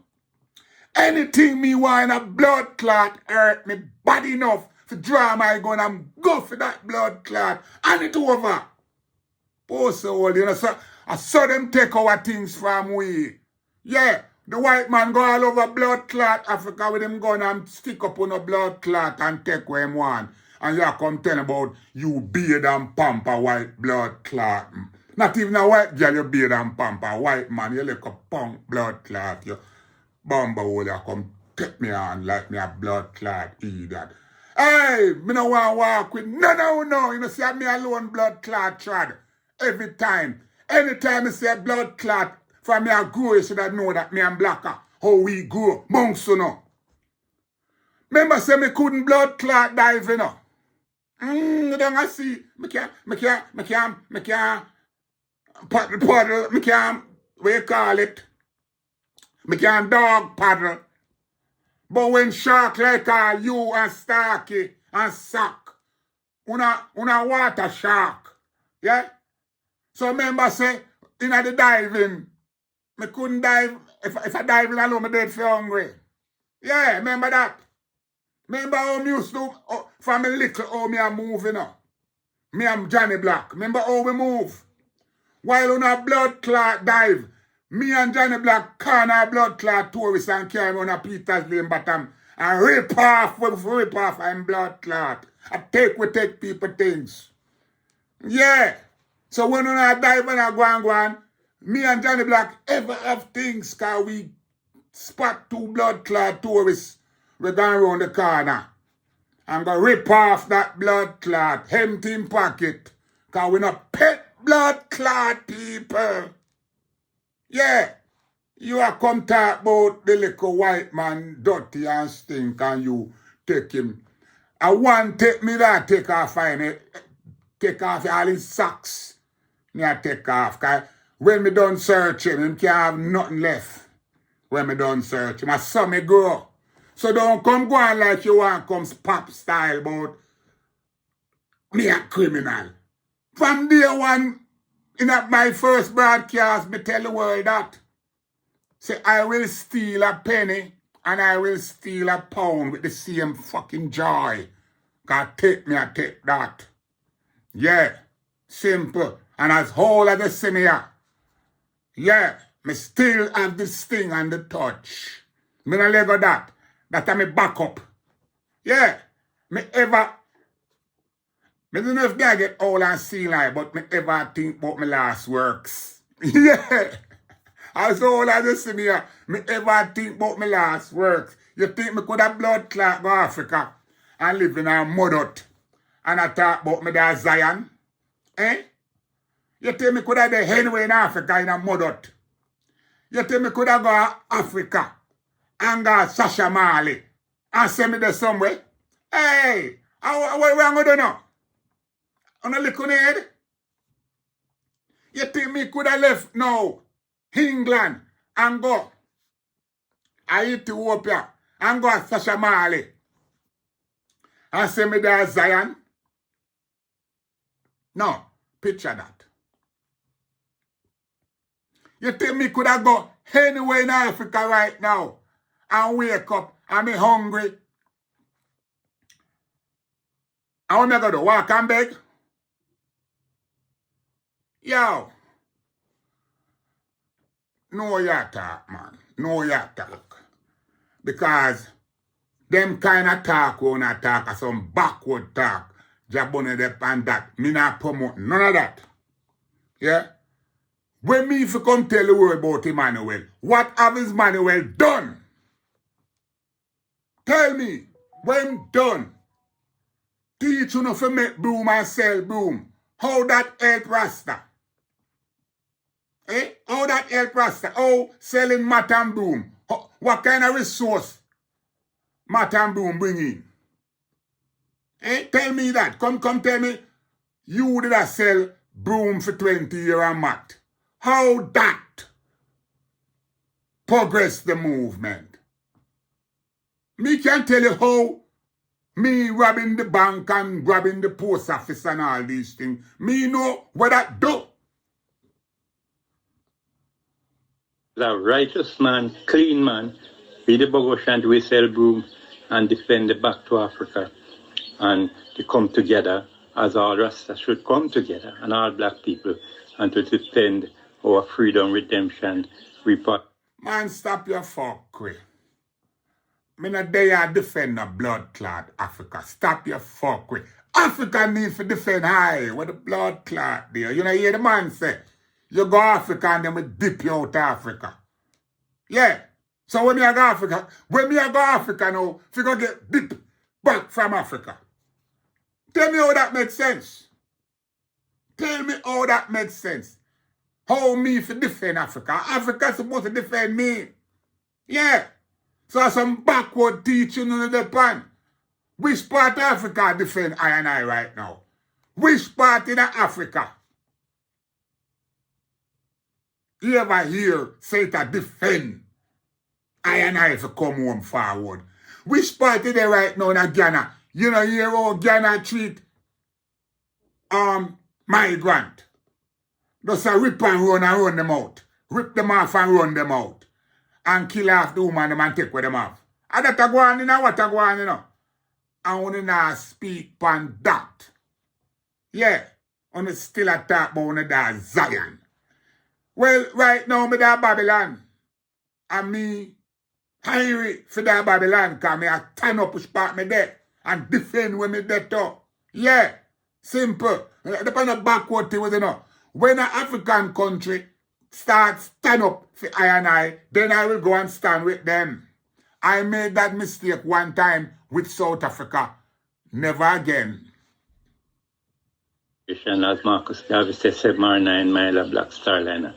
Anything me want in a blood clot hurt me bad enough to draw my gun and go for that blood clot. And it over. Post all, you know, so I saw them take our things from we. Yeah. The white man go all over blood clot Africa with him gun and stick up on a blood clot and take what him want. And you come tell about you beard and pamper white blood clot. Not even a white girl you beard and pamper. White man, you like a punk blood clot. You bumble hole, you come take me on like me a blood clot idiot. Hey, me no want to walk with no. You know, see me alone blood clot trad. Every time. Anytime I say blood clot, from me a grow, you should have know that me and Blacker, how we grow, monks, you know. Remember say me couldn't blood clot dive, you know. You don't see, me can't, paddle, me can't, what you call it? Me can't dog paddle. But when shark like you and Starkey and Sock, una water shark, yeah? So remember say, in the diving, me couldn't dive, if I dive in alone, me dead for hungry. Yeah, remember that? Remember how me used to, from a little, how me a move, you know? Me and Johnny Black. Remember how we move? While on a blood clot dive, me and Johnny Black can our blood clot tourists and carry on a Peter's Lane bottom and rip off and blood clot. I take people things. Yeah. So when we dive and I go on, me and Johnny Black ever have things because we spot two blood clot tourists. We're going around the corner and go rip off that blood clot, empty in pocket. Because we're not pet blood clot people. Yeah. You are come talk about the little white man dirty and stink and you take him. I want take me that take off all his socks. Me I take off. Cause when me done search him can't have nothing left. When me done search him, I saw me go. So don't come go on like you want come pop style about me a criminal. From day one, in my first broadcast, me tell the world that. Say, I will steal a penny and I will steal a pound with the same fucking joy. Cause take me, I take that. Yeah, simple. And as whole as the senior, yeah, me still have the sting and the touch. Me no let go that. That I me back up. Yeah, me don't know if I get old and see like, but me ever think about my last works. Yeah. As old as you see me ever think about my last works. You think me could have blood clot go Africa and live in a mud hut and I talk about me there Zion? Eh? You think me could have the Henry in Africa in a mud hut? You think me could have go to Africa and got Sasha Marley and send me there somewhere. Hey, what am going to do now? On a little head? You think me could have left now England and go Ethiopia and go to Sasha Marley and send me there Zion? No, picture that. You think me could have go anywhere in Africa right now and wake up and be hungry? And what am I going to do? Walk and beg? Yo. No ya talk, man. No ya talk. Because them kind of talk when I talk are some backward talk. JahBunny dep and that. Me not promote none of that. Yeah? When me if you come tell the world about Emmanuel, what have Emmanuel done? Tell me, when done? Teach you not to make broom and sell broom. How that help Rasta? Eh? How that help Rasta? How selling mat and broom? What kind of resource mat and broom bring in? Eh? Tell me that. Come tell me. You did a sell broom for 20 years and mat. How that progress the movement? Me can tell you how me robbing the bank and robbing the post office and all these things. Me know what that do. The righteous man, clean man, be the Bogoshan we sell broom and defend the back to Africa. And to come together as all Rasta should come together and all black people and to defend our freedom, redemption, report. Man, stop your fuckery. Me not there defend a blood clot Africa. Stop your fuckery. Africa needs to defend high with the blood clot there. You know, hear the man say, you go Africa and then we dip you out of Africa. Yeah. So when me I go Africa now, if you go get dip back from Africa. Tell me how that makes sense. Tell me how that makes sense. How me to defend Africa? Africa supposed to defend me. Yeah. So some backward teaching on the pan. Which part of Africa defend I and I right now? Which part in Africa? You ever hear say to defend I and I to come home forward? Which part is there right now in Ghana? You know, hear how Ghana treat migrant. Just a rip and run them out. Rip them off and run them out. And kill off the woman and take with them off. And that a go on, you know, what a go on, you know. And when you not speak on that. Yeah. And still a talk about that Zion. Well, right now, me that Babylon. And me hungry for that Babylon, because me I turn up push back me there and defend when me there too. Yeah. Simple. Depend on backward thing, you know. When an African country starts stand up for I and I, then I will go and stand with them. I made that mistake one time with South Africa. Never again. As Marcus Davis said, 7 or 9 mile of Black Star Liner.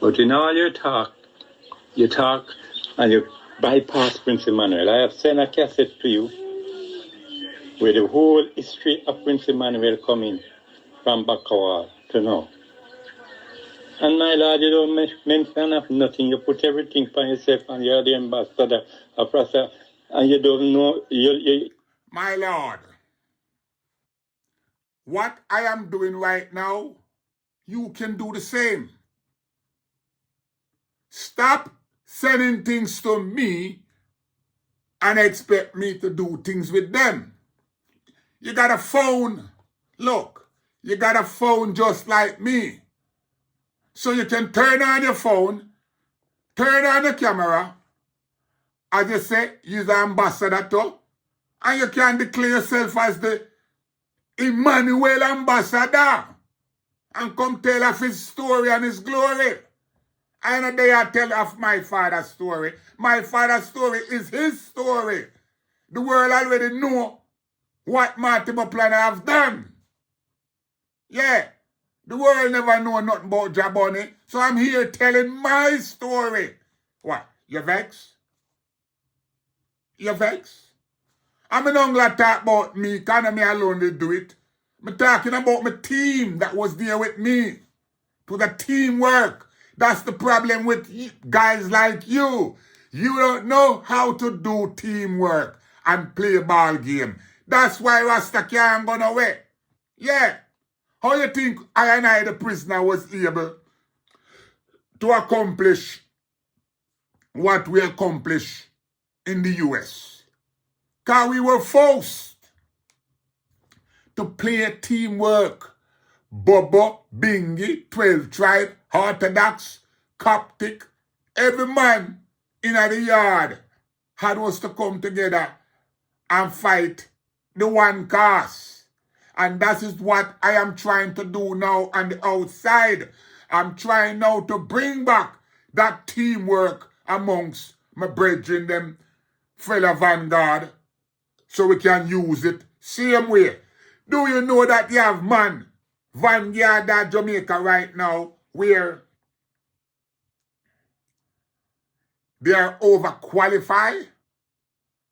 But in all your talk and you bypass Prince Emmanuel. I have sent a cassette to you where the whole history of Prince Emmanuel coming from Bakawa to now. And my lord, you don't mention of nothing. You put everything for yourself and you're the ambassador of Rasta and you don't know. My lord, what I am doing right now, you can do the same. Stop sending things to me and expect me to do things with them. You got a phone. Look, you got a phone just like me. So you can turn on your phone, turn on the camera, as you say, you're the ambassador too, and you can declare yourself as the Emmanuel ambassador and come tell of his story and his glory. I know they are tell of my father's story. My father's story is his story. The world already know what Marty Buckland have done. Yeah. The world never know nothing about JahBunny. So I'm here telling my story. What? You vex? You vex? I'm not going to talk about me, because me alone did do it. I'm talking about my team that was there with me. It was a teamwork. That's the problem with guys like you. You don't know how to do teamwork and play ball game. That's why Rasta can't go nowhere. Yeah. How you think I and I, the prisoner, was able to accomplish what we accomplished in the US? Because we were forced to play teamwork. Bobo, Bingi, 12 tribe, Orthodox, Coptic, every man in the yard had us to come together and fight the one cause. And that is what I am trying to do now on the outside. I'm trying now to bring back that teamwork amongst my brethren, them fellow vanguard, so we can use it same way. Do you know that you have man vanguard at Jamaica right now where they are overqualified?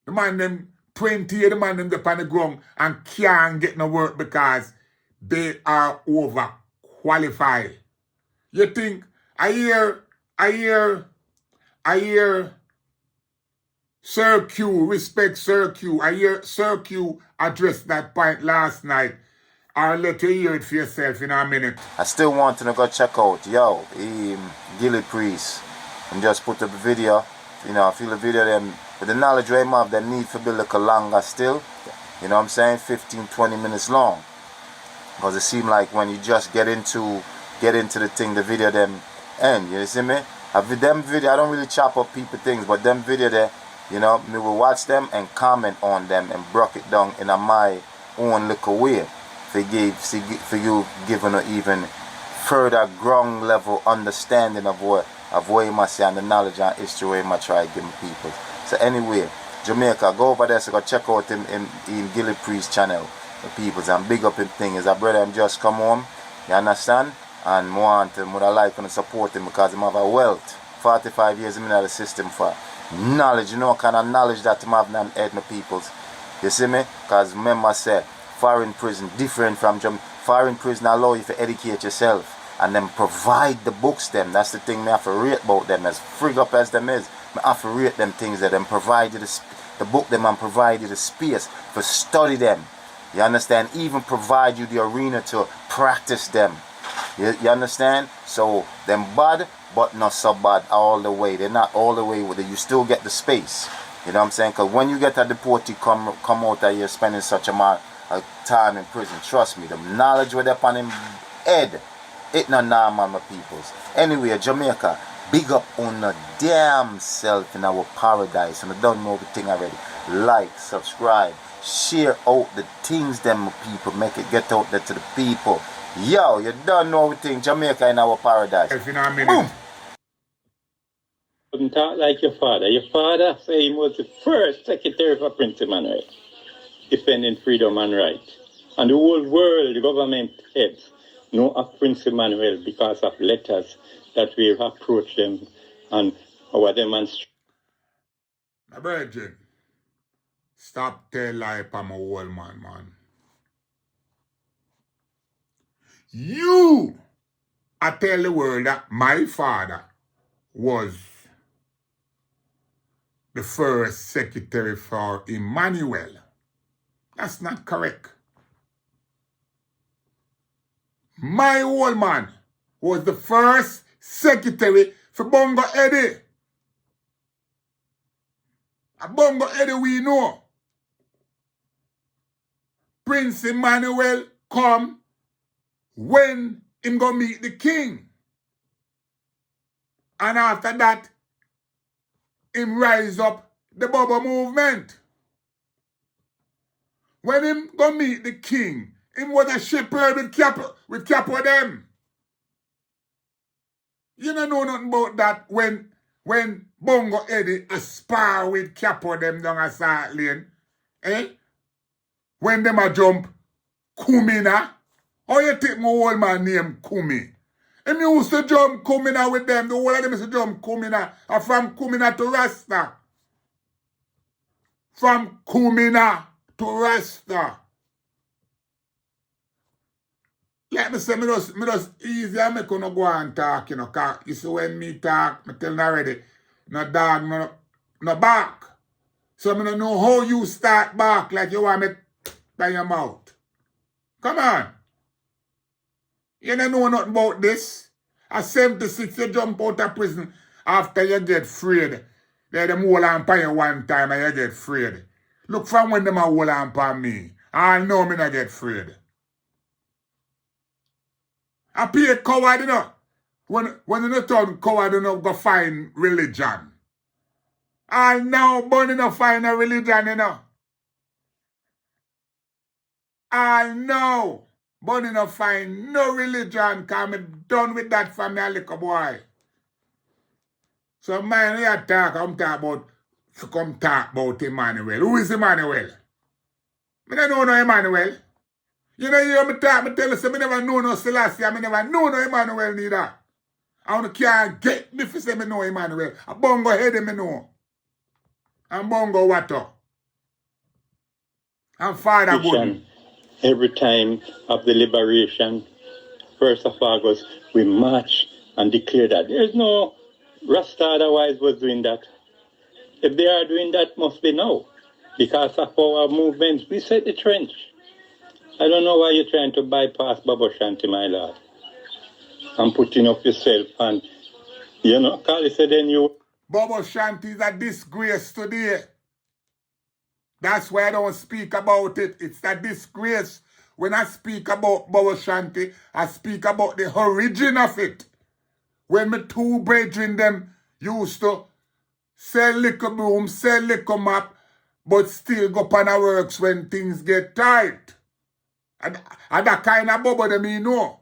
The man them 20, the man them up on the ground and can't get no work because they are overqualified. You think I hear Sir Q, respect Sir Q. I hear Sir Q address that point last night. I'll let you hear it for yourself in a minute. I still want to go check out, Gilly Priest. And just put up a video, I feel the video them, with the knowledge we have, they need to build a longer still. You know what I'm saying? 15, 20 minutes long. Because it seems like when you just get into the thing, the video them end. You see me? Them video, I don't really chop up people things, but them video there, me will watch them and comment on them and break it down in my own little way. For you giving an even further ground level understanding of what you must say and the knowledge and history where you must try to give people. So anyway, Jamaica, go over there so go check out him in Gilly Priest channel. The peoples and big up him thing. His brother him just come home, you understand? And want him, would I like and support him because he have a wealth. 45 years in the system for knowledge, kind of knowledge that he have in head my peoples. You see me? Because remember I said foreign prison different from foreign prison allow you to educate yourself and then provide the books them. That's the thing me have to rate about them, as frig up as them is. Me have to rate them things that them provide you the book them and provide you the space for study them. You understand? Even provide you the arena to practice them. You understand? So them bad but not so bad all the way. They're not all the way with it. You still get the space. You know what I'm saying? Because when you get a deportee come out of here spending such amount of time in prison, trust me, the knowledge with upon him head, it not normal, my peoples. Anyway, Jamaica, big up on the damn self in our paradise. And I don't know everything already. Like, subscribe, share out the things them people, make it get out there to the people. Yo, you don't know everything. Jamaica in our paradise. In a minute. Couldn't talk like your father. Your father said he was the first secretary for Prince Emmanuel, defending freedom and rights. And the whole world, the government heads, know of Prince Emmanuel because of letters that we have approached them and our demonstration. My virgin, stop tell lie upon my old man. I tell the world that my father was the first secretary for Emmanuel. That's not correct. My old man was the first secretary for Bongo Eddie. A Bongo Eddie we know. Prince Emmanuel come when him go meet the king. And after that, him rise up the Bobo movement. When him go meet the king, him was a shepherd with capo them. You don't know nothing about that when Bongo Eddie aspire with capo them down a Salt Lane. Eh? When them a jump Kumina. How you take my old man named Kumi? Him used to jump Kumina with them. The whole of them used to jump Kumina. And from Kumina to Rasta. from Kumina to Rasta. Like me say, me just easy and make no go and talk, you know, cause you see when me talk, me tell you already, no dog, no bark. So me don't know how you start bark like you want me by your mouth. Come on. You don't know nothing about this. At 76, you jump out of prison after you get freed. They them hold on by you one time and you get freed. Look from when them a hold on by me. I know me not get freed. I pay a coward, you know. When you turn coward, you know, go find religion. I now born in a find a religion, you know. I know. Born in a find no religion, because I'm done with that from my little boy. So man, you talk, come talk about Emmanuel. Who is Emmanuel? I don't know no Emmanuel. You know, you hear me talk, me tell you, so I never know no Selassie, I never know no Emmanuel neither. I can't get me for say me know Emmanuel. A bongo head me know. And bongo water. And Father good. Every time of the liberation, 1st of August, we march and declare that. There's no Rasta otherwise was doing that. If they are doing that, must be now. Because of our movements, we set the trench. I don't know why you're trying to bypass Baba Shanti, my lord. And putting up yourself and, you know, Kali said then you... Baba Shanti is a disgrace today. That's why I don't speak about it. It's a disgrace. When I speak about Baba Shanti, I speak about the origin of it. When my two brethren them used to sell liquor broom, sell liquor map, but still go on the works when things get tight. And that kind of bubble them you know.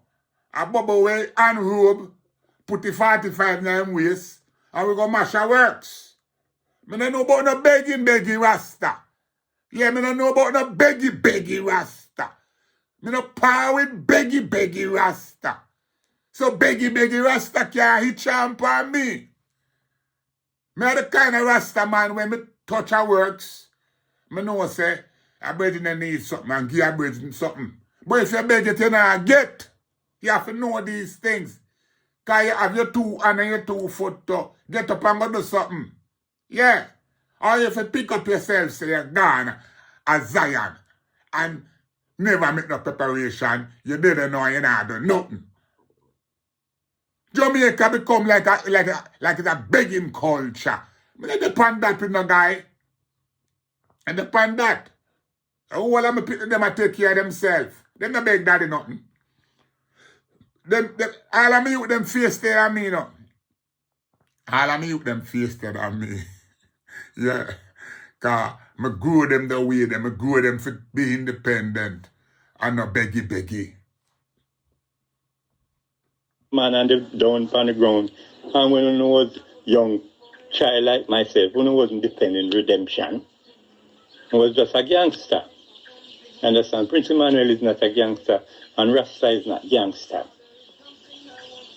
A bubble where unrobe, put the 45 in them waist, and we go mash our works. I don't know about no begging Rasta. Yeah, I don't know about no beggy Rasta. I don't power with beggy Rasta. So beggy Rasta can't hit champ on me. Me the kind of Rasta man when me touch a works, me know say, a brethren need something and give a brethren something. But if you beg it, you not get. You have to know these things. Because you have your 2 hand and your 2 foot to get up and go do something. Yeah. Or if you pick up yourself, say you're gone as Zion and never make no preparation, you didn't know you not done nothing. Jamaica become like it's a begging culture. I don't depend that with no guy. I depend that. All of my people, them take care of themselves. Them not beg daddy nothing. All of me with them face there on me, you know. All of me with them face there on me. Yeah. Because I grow them the way them. I grow them to be independent. And not beggy. Man and the down on the ground. And when I was young child like myself, when I wasn't defending redemption, I was just a gangster. Understand? Prince Emmanuel is not a gangster, and Rasta is not gangster.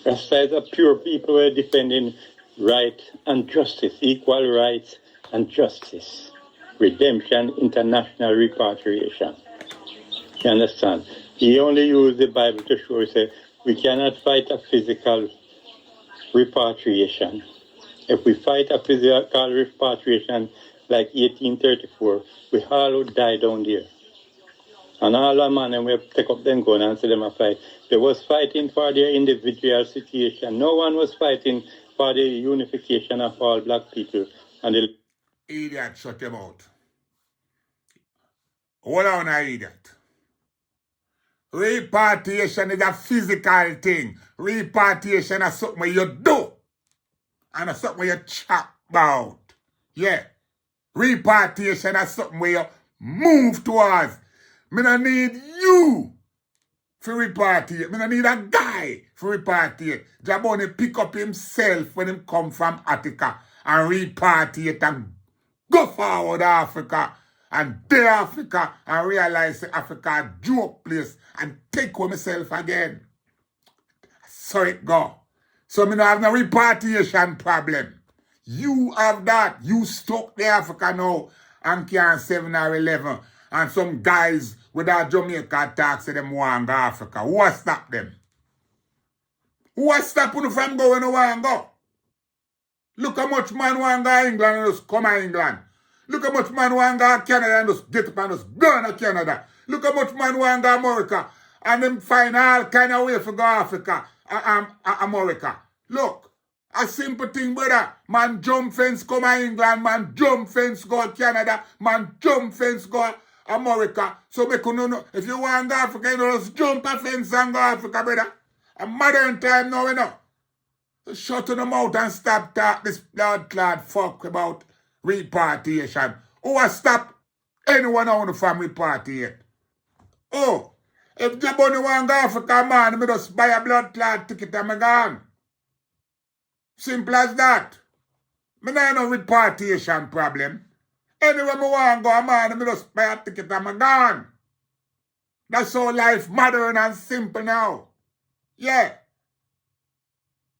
Rasta is a pure people who are defending right and justice, equal rights and justice, redemption, international repatriation. You understand? He only used the Bible to show, he said, we cannot fight a physical repatriation. If we fight a physical repatriation like 1834, we all would die down there. And all the man we take up them gun and see them a fight. They was fighting for their individual situation. No one was fighting for the unification of all black people. And the Idiot, shut him out. Hold on, idiot. Repatriation is a physical thing. Repatriation is something you do. And it's something you chat about. Yeah. Repatriation is something where you move towards. Me don't need you for repatriate. Me don't need a guy for repatriate. JahBunny pick up himself when him come from Attica and repatriate and go forward Africa and there Africa and realize that Africa a joke place and take home myself again. So it go. So me don't have no repatriation problem. You have that. You stuck there Africa now and can 7 or 11, and some guys with a Jamaica talk say them want to go Africa. Who will stop them? Who will stop you from going where want to go? Look how much man want to go England and just come to England. Look how much man want to go Canada and just get up and just go to Canada. Look how much man want to go America and them find all kind of way for go Africa, America. Look, a simple thing, brother. Man jump fence come to England, man jump fence go to Canada, man jump fence go to America. So make you know, if you want to go Africa, you know, just jump a fence and go Africa, brother. A modern time now, you know. So shut them out and stop talk this blood clot fuck about repatriation. Who will stop anyone on the family party yet? Oh, if JahBunny want to go Africa, man, me just buy a blood clot ticket and me gone. Simple as that. Me not no repatriation problem. Anywhere me want to go, man, me just buy a ticket and me gone. That's how life modern and simple now. Yeah.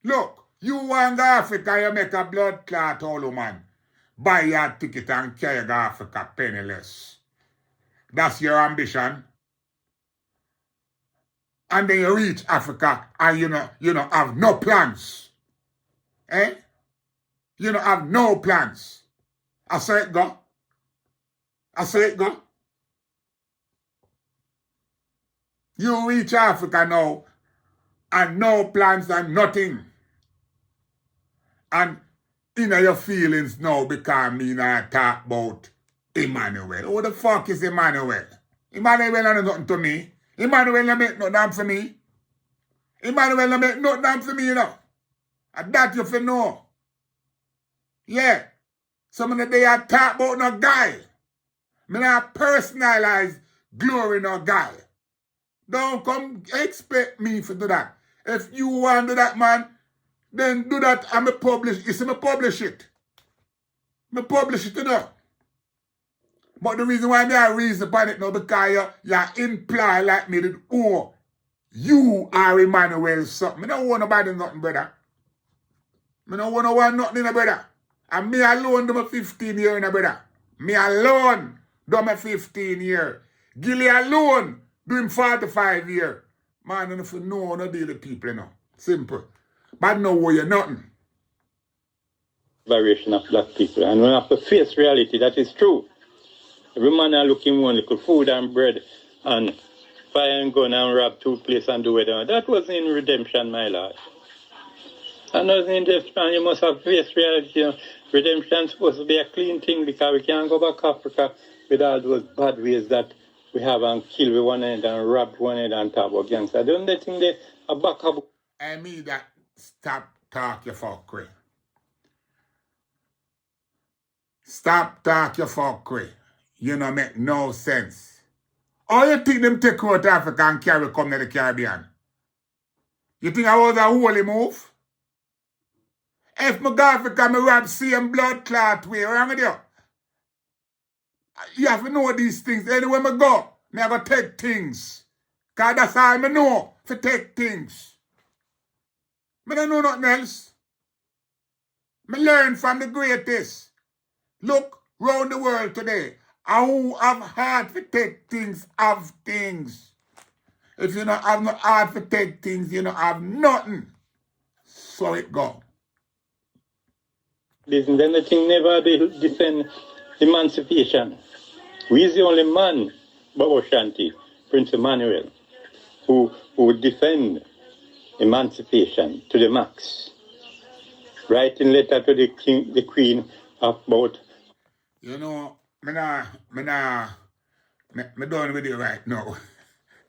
Look, you want to go Africa, you make a blood clot all man. Buy your ticket and carry go Africa penniless. That's your ambition. And then you reach Africa and you know have no plans. Eh? You don't have no plans. I say it go. I say it go. You reach Africa now and no plans and nothing. And your feelings now because me not talk about Emmanuel. Who the fuck is Emmanuel? Emmanuel not nothing to me. Emmanuel not make nothing for me. Emmanuel not make nothing for me, you know. And that you fi know. Yeah. Some of the day I talk about no guy. Me not personalize glory no guy. Don't come expect me to do that. If you want to do that, man, then do that and me publish. You see me publish it. Me publish it, you know. But the reason why me I reason upon it now because you imply like me that, oh, you are Emmanuel something. Me don't want nobody nothing, brother. Me don't want no one nothing, brother. And me alone do my 15 years, brother. Me alone do my 15 years. Gilly alone do him 45 years. Man, if you know, no deal with people, you know. Simple. But no way, you're nothing. Variation of black people. And we have to face reality, that is true. Every man are looking one little food and bread and fire and gun and rob two places and do it. That was in redemption, my lord. And as in redemption, you must have faced reality. You know. Redemption is supposed to be a clean thing because we can't go back to Africa with all those bad ways that we have and kill with one end and rob one end and talk about gangsters. Don't they think they are back up? I mean that stop talk your fuckery. Stop talk your fuckery. You know make no sense. Or you think them take out Africa and carry come to the Caribbean? You think I was a holy move? If me go Africa, me rob same blood clot way, wrong with you? You have to know these things. Anywhere me go, me I go take things. Because that's all me know, to take things. Me don't know nothing else. Me learn from the greatest. Look round the world today. And who have heart to take things, have things. If you don't have no heart to take things, you don't have nothing. So it go. Then the thing never defend emancipation. We is the only man, Baba Shanti, Prince Emmanuel, who would defend emancipation to the max. Writing letter to the king, the queen about. You know, me done with you right now.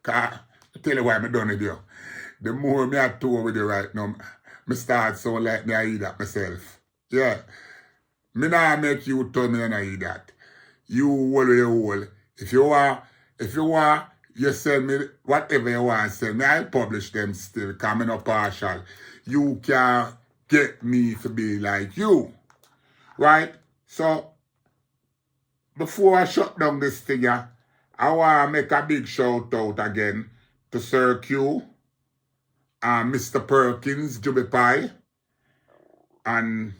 Cause I tell you why me done with you. The more me I tour with you right now, me start so like me I eat that myself. Yeah. Me not make you tell me I eat that. You hold your hold. If you want, you send me whatever you want to send me. I publish them still, because I'm not partial. You can get me to be like you. Right? So, before I shut down this thing, I want to make a big shout out again to Sir Q, and Mr. Perkins, Juby Pie, and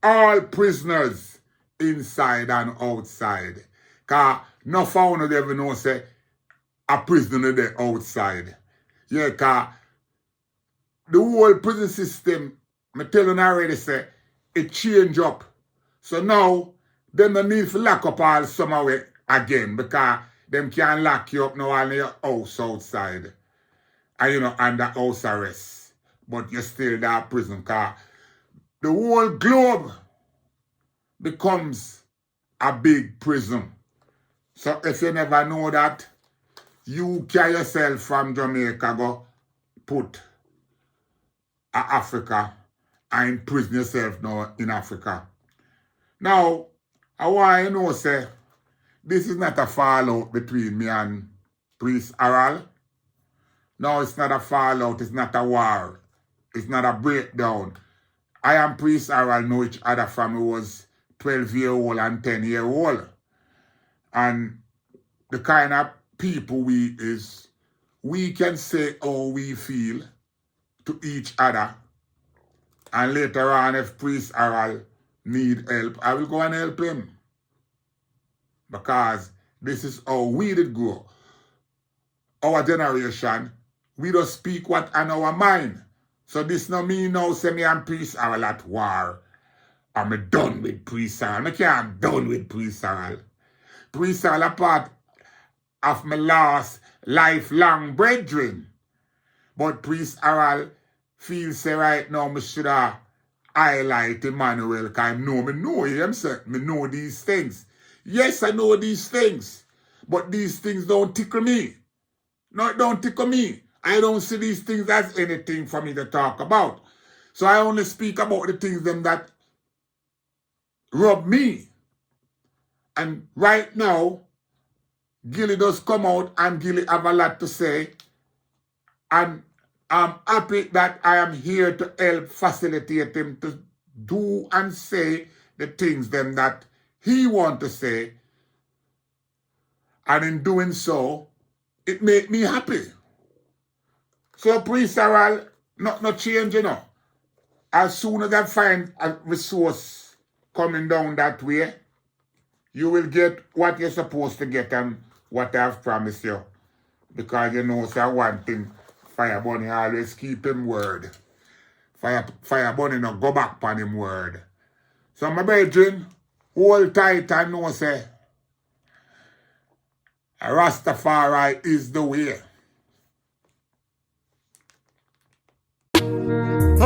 all prisoners inside and outside. Because no found ever know say a prisoner there outside. Yeah, because the whole prison system, I tell you already say, it change up. So now, them don't need to lock up all somewhere again because them can lock you up now in your house outside. And you know, under house arrest. But you're still that prison because the whole globe becomes a big prison. So if you never know that, you carry yourself from Jamaica, go put Africa and imprison yourself now in Africa. Now, I want you to know, say, this is not a fallout between me and Priest Harold. No, it's not a fallout, it's not a war. It's not a breakdown. I and Priest Harold know each other from we was 12-year-old and 10-year-old. And the kind of people we is, we can say how we feel to each other. And later on, if Priest Harold need help, I will go and help him. Because this is how we did grow. Our generation, we don't speak what on our mind. So this no mean now say me and Priest Harold at war. I'm done with Priest Harold. I can't done with Priest Harold. Priest Harold a part of my last lifelong brethren. But Priest Harold feels say right now me should have highlight Emmanuel because me know him, sir. Me know these things. Yes, I know these things. But these things don't tickle me. No, it don't tickle me. I don't see these things as anything for me to talk about. So I only speak about the things them that rub me. And right now, Gilly does come out and Gilly have a lot to say. And I'm happy that I am here to help facilitate him to do and say the things them that he want to say. And in doing so, it make me happy. So Priest Harold, not change, you know. As soon as I find a resource coming down that way, you will get what you're supposed to get and what I've promised you. Because you know, say one thing, JahBunny always keep him word. JahBunny no go back on him word. So my brethren, hold tight and know say, Rastafari is the way.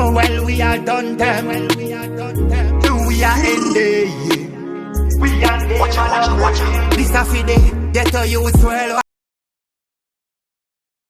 Oh, well, we are done them. We are ending. We are watch. This a fide, get a youth well.